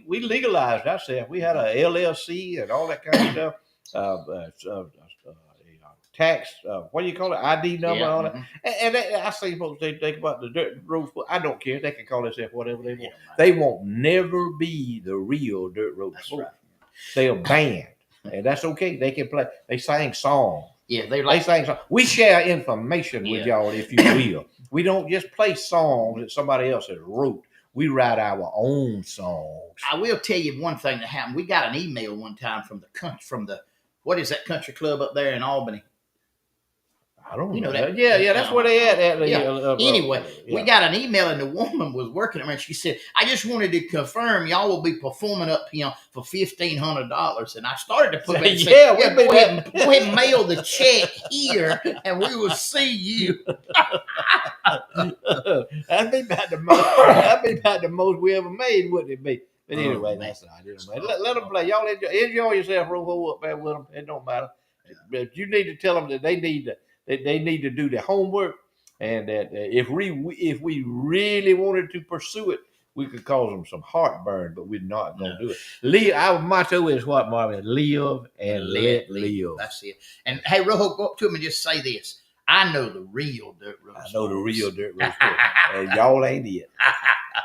legalized ourselves. We had a LLC and all that kind of stuff. Tax, what do you call it? ID number, all that. And I see folks they think about the Dirt Road Sports. I don't care. They can call themselves whatever they want. They won't never be the real Dirt Road Sports. Right. They are banned, and that's okay. They can play. They sing songs. Yeah, they sing songs. We share information with y'all, if you will. We don't just play songs that somebody else has wrote. We write our own songs. I will tell you one thing that happened. We got an email one time from the what is that country club up there in Albany? I don't know that. Yeah, that's where they at. Anyway, we got an email and the woman was working at me and she said, I just wanted to confirm y'all will be performing up here for $1,500. And I started to put that. Go ahead and mail the check here and we will see you. That'd be about the most we ever made, wouldn't it be? But anyway, that's not it. Let them play. Y'all enjoy yourself, Robo, up there with them. It don't matter. But you need to tell them that they need to do their homework, and that if we really wanted to pursue it, we could cause them some heartburn, but we're not going to do it. Our motto is what, Marvin? Live and let live. That's it. And hey, Rojo, go up to him and just say this. I know the real Dirt Road Sports. I know the real Dirt Road Sports. And y'all ain't it.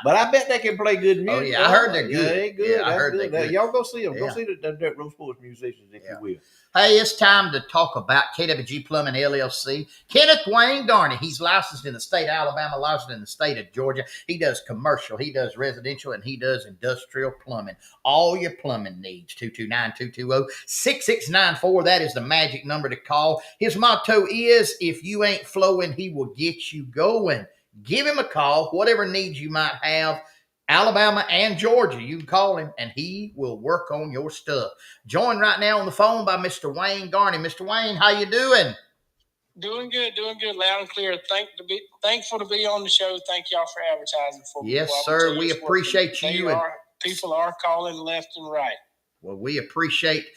But I bet they can play good music. Oh, yeah. I heard they're good. Yeah, they good. Yeah, I heard they're good. Y'all go see them. Yeah. Go see the Dirt Road Sports musicians, if you will. Hey, it's time to talk about KWG Plumbing LLC. Kenneth Wayne Garney. He's licensed in the state of Alabama, licensed in the state of Georgia. He does commercial, he does residential, and he does industrial plumbing. All your plumbing needs. 229-220-6694. That is the magic number to call. His motto is, if you ain't flowing, he will get you going. Give him a call, whatever needs you might have. Alabama and Georgia, you can call him and he will work on your stuff. Joined right now on the phone by Mr. Wayne Garney. Mr. Wayne, how you doing? Doing good, loud and clear. Thankful to be on the show. Thank y'all for advertising for me. Yes, sir. We appreciate you. People are calling left and right. Well, we appreciate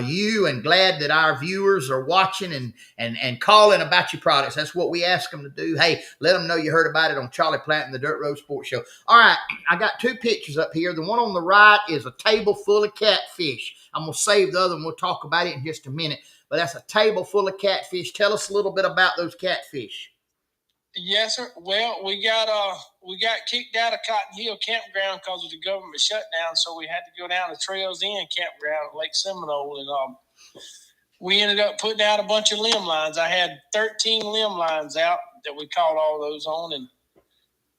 you and glad that our viewers are watching and calling about your products. That's what we ask them to do. Hey, let them know you heard about it on Charlie Platt and the Dirt Road Sports Show. All right, I got two pictures up here. The one on the right is a table full of catfish. I'm going to save the other one. We'll talk about it in just a minute. But that's a table full of catfish. Tell us a little bit about those catfish. Yes, sir. Well, we got kicked out of Cotton Hill Campground because of the government shutdown, so we had to go down to Trails End Campground at Lake Seminole, and we ended up putting out a bunch of limb lines. I had 13 limb lines out that we caught all those on, and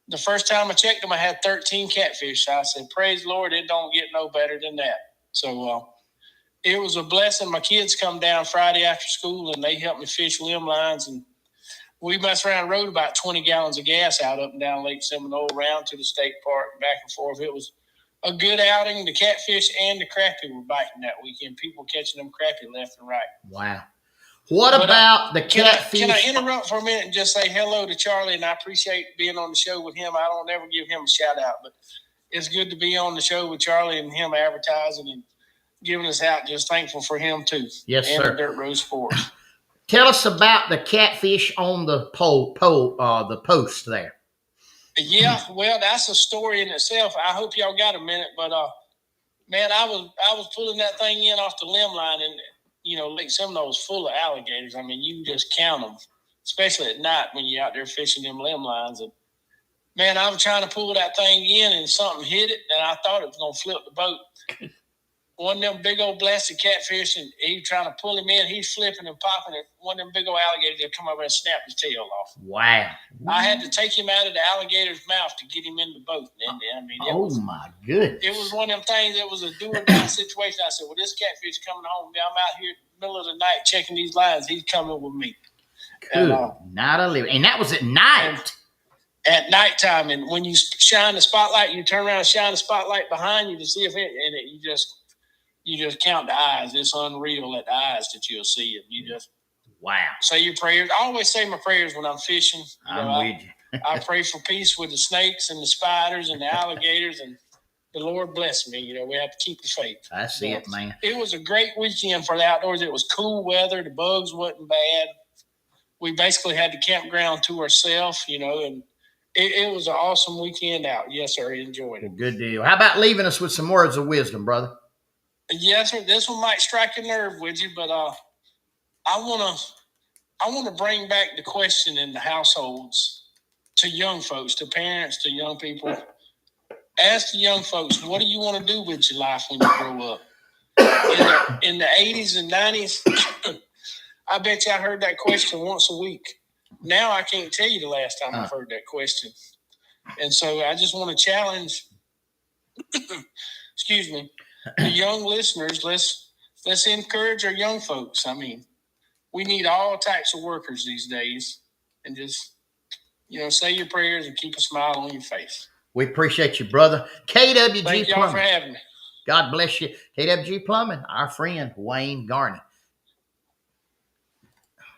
the first time I checked them, I had 13 catfish. So I said, praise the Lord, it don't get no better than that. So it was a blessing. My kids come down Friday after school, and they helped me fish limb lines, and we messed around and rode about 20 gallons of gas out up and down Lake Seminole, around to the state park, back and forth. It was a good outing. The catfish and the crappie were biting that weekend. People catching them crappie left and right. Wow. What about the catfish? Can I interrupt for a minute and just say hello to Charlie? And I appreciate being on the show with him. I don't ever give him a shout out, but it's good to be on the show with Charlie and him advertising and giving us out. Just thankful for him too. Yes, and sir. The Dirt Road Sports. Tell us about the catfish on the the post there. Yeah, well, that's a story in itself. I hope y'all got a minute, but man, I was pulling that thing in off the limb line, and Lake Seminole is full of alligators. I mean, you can just count them, especially at night when you're out there fishing them limb lines. And man, I was trying to pull that thing in, and something hit it, and I thought it was gonna flip the boat. one of them big old blasted catfish, and he trying to pull him in. He's flipping and popping it. One of them big old alligators that come over and snap his tail off. Wow. I had to take him out of the alligator's mouth to get him in the boat. And I mean, my goodness. It was one of them things that was a do or die situation. I said, well, this catfish coming home. I'm out here in the middle of the night checking these lines. He's coming with me. Good night of living. And that was at night. At nighttime. And when you shine the spotlight, you turn around and shine the spotlight behind you to see if you just count the eyes. It's unreal at the eyes that you'll see it. You just say your prayers. I always say my prayers when I'm fishing. I'm with you. I pray for peace with the snakes and the spiders and the alligators, and the Lord bless me. We have to keep the faith. I see it, man. It was a great weekend for the outdoors. It was cool weather. The bugs wasn't bad. We basically had the campground to ourselves, and it was an awesome weekend out. Yes, sir. Enjoyed it. Good deal. How about leaving us with some words of wisdom, brother? Yes, sir. This one might strike a nerve with you, but I want to bring back the question in the households to young folks, to parents, to young people. Ask the young folks, what do you want to do with your life when you grow up? In the 80s and 90s, I bet you I heard that question once a week. Now I can't tell you the last time I've heard that question. And so I just want to challenge, excuse me, the young listeners. Let's encourage our young folks. I mean, we need all types of workers these days. And just, say your prayers and keep a smile on your face. We appreciate you, brother. KWG Thank y'all Plumbing. for having me. God bless you. KWG Plumbing, our friend Wayne Garney.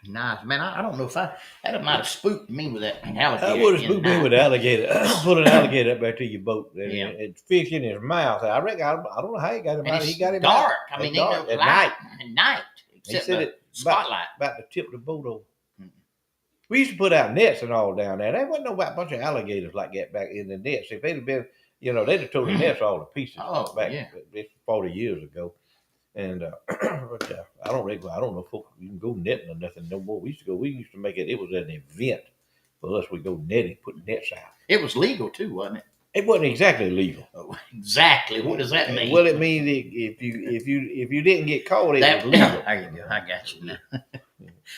Nice, man. I don't know if that might have spooked me with that alligator. I would have spooked me with the alligator. Put an alligator up back to your boat. And fish in his mouth. I reckon, I don't know how he got him out. He got him dark. Out. I mean, dark. At night. At night. He said it spotlight. About to tip the boat over. We used to put out nets and all down there. There wasn't no bunch of alligators like that back in the nets. If they'd have been, they'd have tore the nets all to pieces back 40 years ago. And but, I don't know if folks you can go netting or nothing no more. We used to make it. It was an event for us. We go netting, put nets out. It was legal too, wasn't it? It wasn't exactly legal. Oh, exactly. What does that mean? Well, it means if you didn't get caught, it was legal. There you go. I got you now.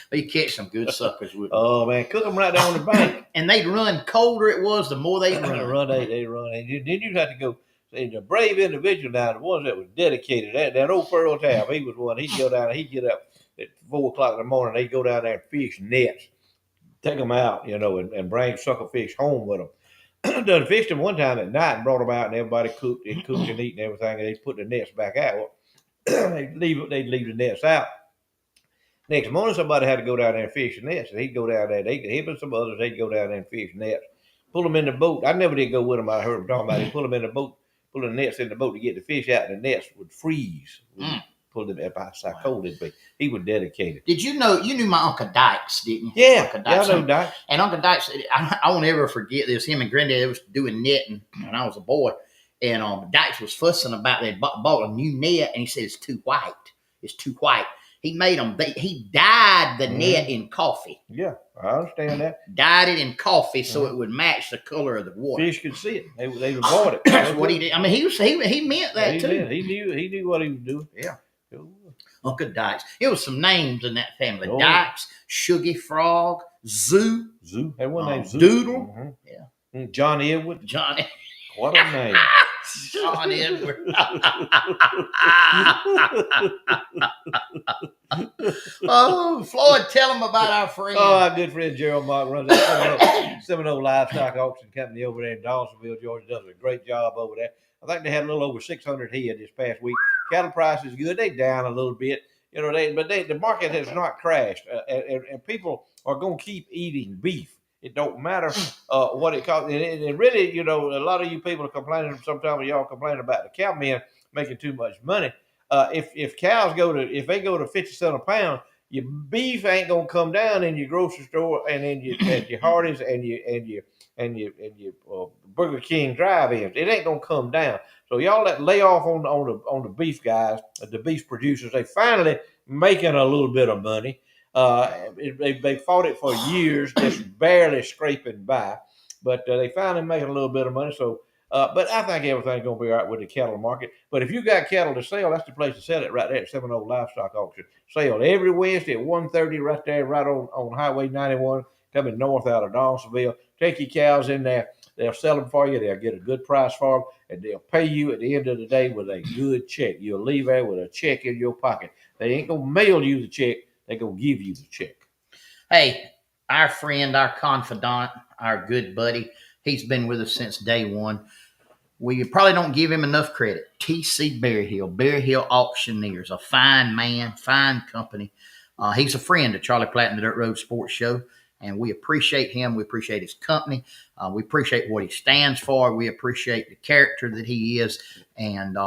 But you catch some good suckers with them. Oh man, cook them right down on the bank. And they'd run. Colder it was, the more they run. They run. And then you have to go. And the brave individual now, the ones that was dedicated, that old Pearl Tab, he was one. He'd go down. He'd get up at 4 o'clock in the morning. They'd go down there and fish nets, take them out, and bring sucker fish home with them. Done fished them one time at night and brought them out, and everybody cooked and eat and everything. And they put the nets back out. They'd leave the nets out. Next morning, somebody had to go down there and fish the nets. And he'd go down there. Him and some others, they'd go down there and fish nets. Pull them in the boat. I never did go with them. I heard them talking about it. Pull them in the boat, pull the nets in the boat to get the fish out, and the nets would freeze. Pull them up how cold it'd be. He was dedicated. Did you knew my Uncle Dykes, didn't you? Yeah, Uncle Dykes. I know Dykes. And Uncle Dykes, I won't ever forget this. Him and Granddad was doing netting when I was a boy. And Dykes was fussing about they bought a new net, and he said, it's too white. It's too white. He made them. He dyed the net in coffee. Yeah, I understand that. Dyed it in coffee so it would match the color of the water. Fish could see it. They would avoid it. That's what he did. I mean, he meant that too. Did. He knew what he was doing. Yeah. Uncle Dykes. It was some names in that family. Dykes, Sugar Frog, Zoo. Had one name. Zoo. Doodle. Mm-hmm. Yeah. John Edward. Johnny. What a name. John Edward. Oh, Floyd, tell them about our friend. Oh, our good friend Gerald Mark runs that Seminole Livestock Auction Company over there in Dawsonville, Georgia. Does a great job over there. I think they had a little over 600 head this past week. Cattle price is good. They down a little bit, but the market has not crashed, and people are going to keep eating beef. It don't matter what it costs. And really, a lot of you people are complaining. Sometimes y'all complain about the cowmen making too much money. If cows go to 50 cents a pound, your beef ain't gonna come down in your grocery store and in your Hardee's and your Burger King drive-ins. It ain't gonna come down. So y'all lay off on the beef guys, the beef producers. They finally making a little bit of money. They fought it for years, just barely scraping by, but they finally making a little bit of money. So But I think everything's going to be all right with the cattle market. But if you got cattle to sell, that's the place to sell it right there at Seminole Livestock Auction. Sale every Wednesday at 1:30 right there, right on Highway 91, coming north out of Dawsonville. Take your cows in there. They'll sell them for you. They'll get a good price for them, and they'll pay you at the end of the day with a good check. You'll leave there with a check in your pocket. They ain't going to mail you the check. They're going to give you the check. Hey, our friend, our confidant, our good buddy, he's been with us since day one. We probably don't give him enough credit. T.C. Berryhill Auctioneers, a fine man, fine company. He's a friend of Charlie Platt and the Dirt Road Sports Show, and we appreciate him. We appreciate his company. We appreciate what he stands for. We appreciate the character that he is. And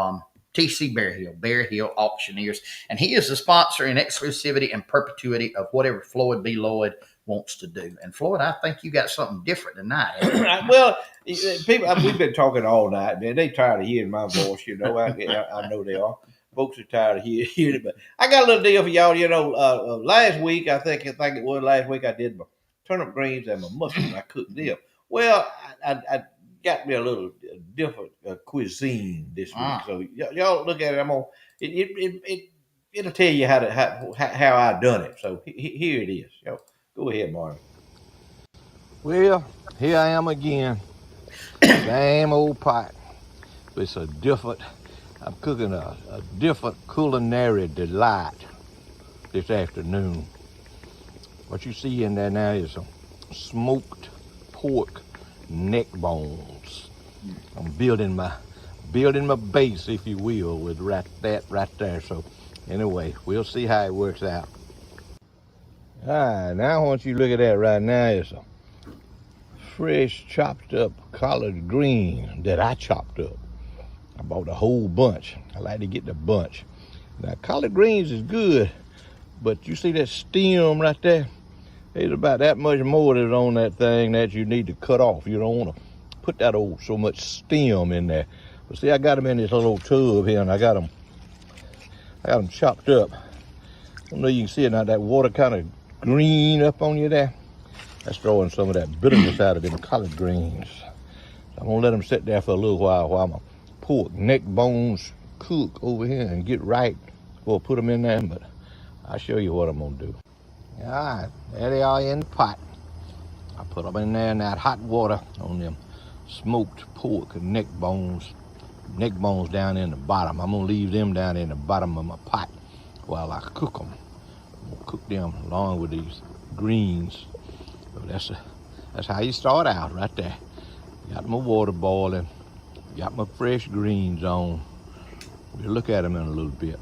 T.C. Berryhill Auctioneers. And he is the sponsor in exclusivity and perpetuity of whatever Floyd B. Lloyd wants to do. And Floyd, I think you got something different tonight. Well, people, we've been talking all night, man. They tired of hearing my voice, you know. I know they are. Folks are tired of hearing it. But I got a little deal for y'all. You know, last week, I think it was last week, I did my turnip greens and my mussels. I cooked them. Well, I got me a little different cuisine this week. So y'all look at it. It'll tell you how I done it. So here it is. Yo, go ahead, Martin. Well, here I am again. Same old pot. It's a different. I'm cooking a different culinary delight this afternoon. What you see in there now is some smoked pork neck bones. I'm building my base, if you will, with that right there. So anyway, we'll see how it works out. All right, now I want you to look at that right now. It's a fresh chopped up collard green that I chopped up. I bought a whole bunch. I like to get the bunch. Now collard greens is good, but you see that stem right there? There's about that much more that's on that thing that you need to cut off. You don't want to put that so much stem in there. But see, I got them in this little tub here, and I got them chopped up. I don't know if you can see it now. That water kind of green up on you there. That's throwing some of that bitterness out of them collard greens. So I'm gonna let them sit there for a little while my pork neck bones cook over here and get right before I put them in there. But I'll show you what I'm gonna do. All right, there they are in the pot. I put them in there in that hot water on them smoked pork and neck bones down in the bottom. I'm gonna leave them down in the bottom of my pot while I cook them. I'm gonna cook them along with these greens. So that's how you start out right there. Got my water boiling, got my fresh greens on. We'll look at them in a little bit.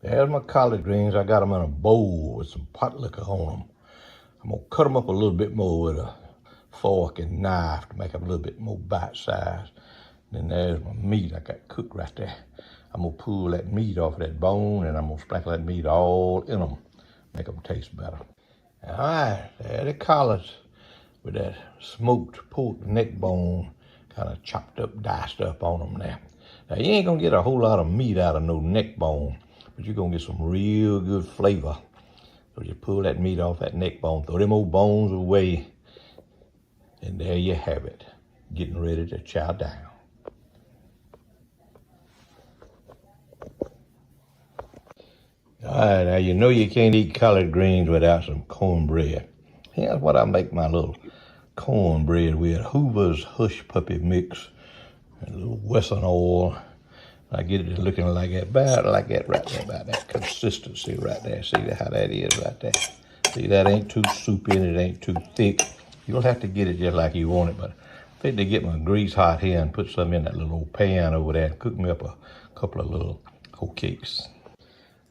There's my collard greens. I got them in a bowl with some pot liquor on them. I'm gonna cut them up a little bit more with a fork and knife to make them a little bit more bite size. Then there's my meat I got cooked right there. I'm gonna pull that meat off of that bone, and I'm gonna sprinkle that meat all in them, make them taste better. All right, there the collards with that smoked pork neck bone kind of chopped up, diced up on them now. Now you ain't gonna get a whole lot of meat out of no neck bone, but you're gonna get some real good flavor. So you pull that meat off that neck bone, throw them old bones away, and there you have it, getting ready to chow down. All right, now you know you can't eat collard greens without some cornbread. Here's what I make my little cornbread with: Hoover's Hush Puppy mix, and a little Wesson oil. I get it looking like that, about like that right there, about that consistency right there. See how that is right there? See, that ain't too soupy and it ain't too thick. You'll have to get it just like you want it, but I think to get my grease hot here and put some in that little old pan over there and cook me up a couple of little whole cakes.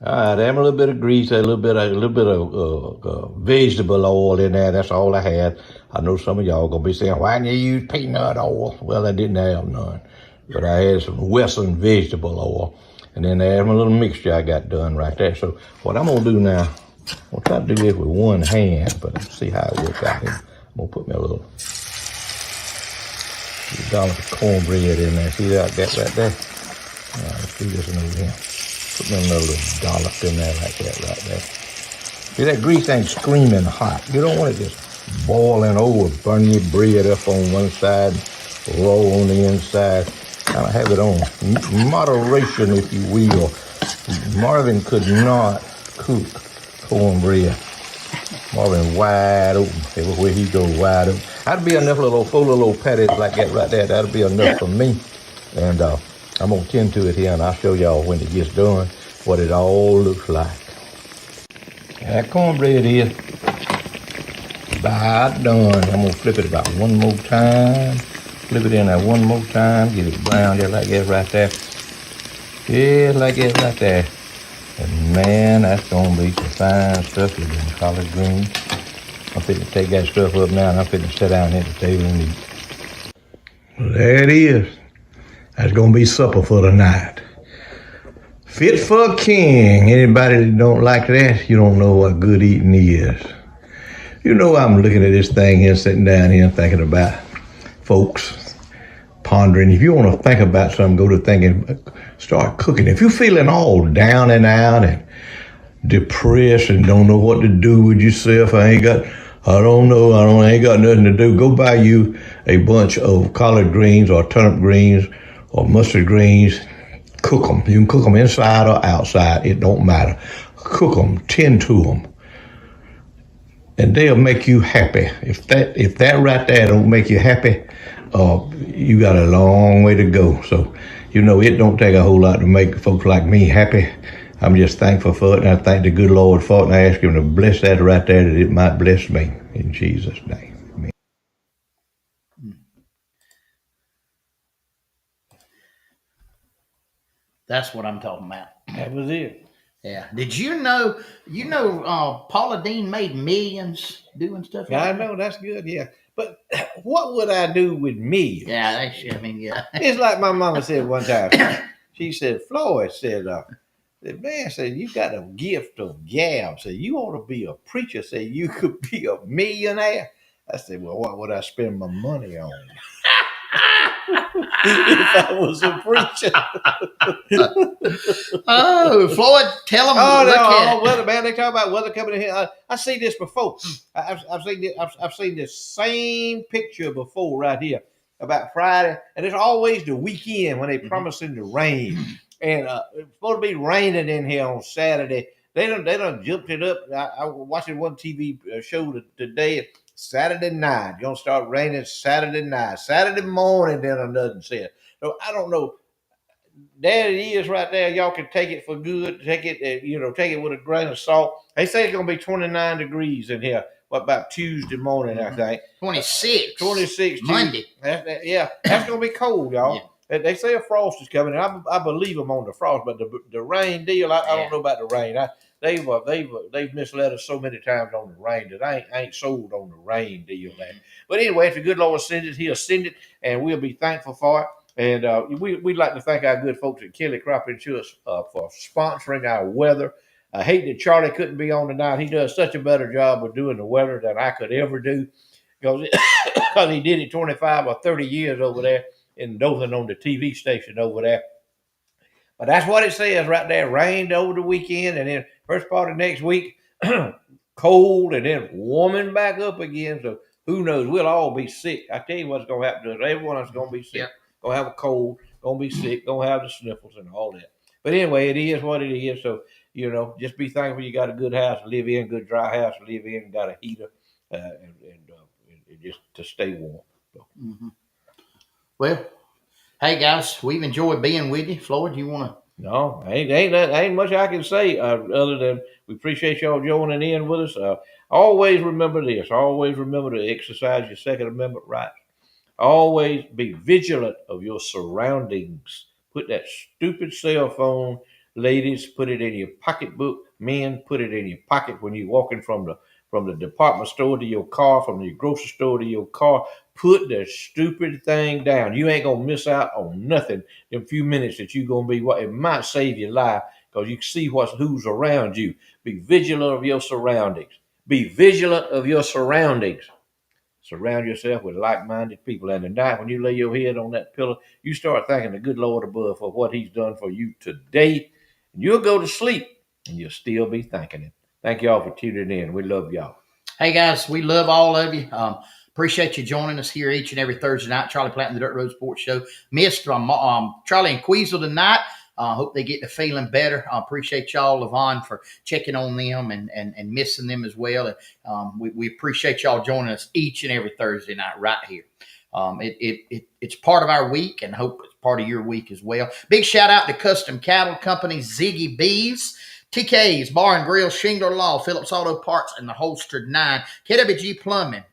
All right, add a little bit of grease, a little bit of vegetable oil in there. That's all I had. I know some of y'all gonna be saying, "Why didn't you use peanut oil?" Well, I didn't have none, but I had some Wesson vegetable oil, and then I had my little mixture I got done right there. So what I'm gonna do now, I'm gonna try to do this with one hand, but let's see how it works out here. I'm gonna put me a little dollop of cornbread in there. See that right there? All right, let's do this one over here. Put me another little dollop in there like that right there. See, that grease ain't screaming hot. You don't want it just boiling over, burn your bread up on one side, roll on the inside. Kind of have it on moderation, if you will. Marvin could not cook cornbread. Marvin wide open. Everywhere he goes, wide open. That'd be enough little 4 little patties like that right there. That'd be enough for me. And I'm going to tend to it here, and I'll show y'all when it gets done what it all looks like. That cornbread is about done. I'm going to flip it about one more time. Flip it in there one more time. Get it brown just like that right there. Yeah, like that right there. And man, that's going to be some fine stuff with them collard greens. I'm fitting to take that stuff up now, and I'm fitting to sit down here at the table and eat. Well, there it is. That's going to be supper for the night. Fit for a king. Anybody that don't like that, you don't know what good eating is. You know, I'm looking at this thing here, sitting down here and thinking about folks, pondering. If you want to think about something, go to thinking, start cooking. If you're feeling all down and out and depressed and don't know what to do with yourself, I ain't got nothing to do, go buy you a bunch of collard greens or turnip greens or mustard greens. Cook them. You can cook them inside or outside. It don't matter. Cook them. Tend to them. And they'll make you happy. If that right there don't make you happy, you got a long way to go. So, you know, it don't take a whole lot to make folks like me happy. I'm just thankful for it, and I thank the good Lord for it, and I ask him to bless that right there, that it might bless me. In Jesus' name. Amen. That's what I'm talking about. That was it. Yeah. Did you know, Paula Deen made millions doing stuff like I that? know, that's good, yeah. But what would I do with me? Yeah, yeah. It's like my mama said one time. She said, Floyd said, the man said, you got a gift of gab. Said, you ought to be a preacher. Said, you could be a millionaire. I said, well, what would I spend my money on? If I was a preacher. Oh, Floyd, tell them. Weather, man. They talk about weather coming in here. I see this before. I've seen this same picture before right here about Friday, and it's always the weekend when they promising the rain. And it's supposed to be raining in here on Saturday. They done jumped it up. I was watching one TV show today. Saturday night, gonna start raining Saturday night. Saturday morning, then another said. So I don't know. There it is right there. Y'all can take it for good. Take it, take it with a grain of salt. They say it's gonna be 29 degrees in here. What about Tuesday morning? I think 26. 26 Monday. That's gonna be cold, y'all. Yeah. They say a frost is coming. I believe them on the frost, but the rain deal, I don't know about the rain. They've misled us so many times on the rain that I ain't sold on the rain deal. But anyway, if the good Lord sends it, he'll send it, and we'll be thankful for it. And we'd like to thank our good folks at Kelly Crop Insurance for sponsoring our weather. I hate that Charlie couldn't be on tonight. He does such a better job of doing the weather than I could ever do, because he did it 25 or 30 years over there in Dothan on the TV station over there. But that's what it says right there. Rained over the weekend, and then first part of next week, cold, and then warming back up again. So who knows? We'll all be sick. I tell you what's going to happen to us. Everyone is going to be sick. Yep. Going to have a cold, going to be sick, going to have the sniffles and all that. But anyway, it is what it is. So, just be thankful you got a good house to live in, good dry house to live in, got a heater, and just to stay warm. So. Mm-hmm. Well, hey guys, we've enjoyed being with you. Floyd, you want to? No, ain't much I can say other than we appreciate y'all joining in with us. Always remember this. Always remember to exercise your Second Amendment rights. Always be vigilant of your surroundings. Put that stupid cell phone, ladies, put it in your pocketbook. Men, put it in your pocket when you're walking from the department store to your car, from the grocery store to your car. Put the stupid thing down. You ain't gonna miss out on nothing in a few minutes that you're gonna be. It might save your life, because you can see who's around you. Be vigilant of your surroundings. Be vigilant of your surroundings. Surround yourself with like-minded people. And tonight, when you lay your head on that pillow, you start thanking the good Lord above for what he's done for you today. And you'll go to sleep, and you'll still be thanking him. Thank y'all for tuning in. We love y'all. Hey, guys, we love all of you. Appreciate you joining us here each and every Thursday night. Charlie Platt and the Dirt Road Sports Show. Missed Charlie and Queasel tonight. Hope they get to feeling better. Appreciate y'all, Levon, for checking on them and missing them as well. And we appreciate y'all joining us each and every Thursday night right here. It's part of our week, and hope it's part of your week as well. Big shout out to Custom Cattle Company, Ziggy Bees, TK's Bar and Grill, Shingler Law, Phillips Auto Parts, and the Holstered 9, KWG Plumbing,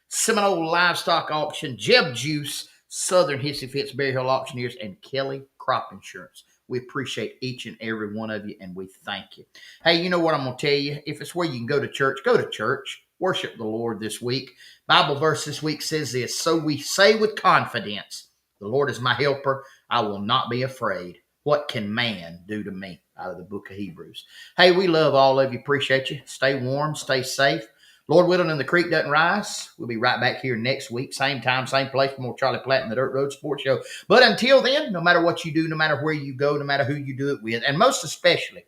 Seminole Livestock Auction, Jeb Juice, Southern Hissy Fitz, Berry Hill Auctioneers, and Kelly Crop Insurance. We appreciate each and every one of you, and we thank you. Hey, you know what I'm going to tell you? If it's where you can go to church, go to church. Worship the Lord this week. Bible verse this week says this: so we say with confidence, the Lord is my helper. I will not be afraid. What can man do to me? Out of the book of Hebrews. Hey, we love all of you. Appreciate you. Stay warm. Stay safe. Lord willing, and the creek doesn't rise. We'll be right back here next week. Same time, same place for more Charlie Platt and the Dirt Road Sports Show. But until then, no matter what you do, no matter where you go, no matter who you do it with, and most especially,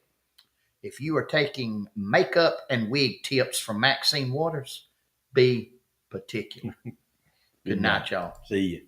if you are taking makeup and wig tips from Maxine Waters, be particular. Good night, y'all. See you.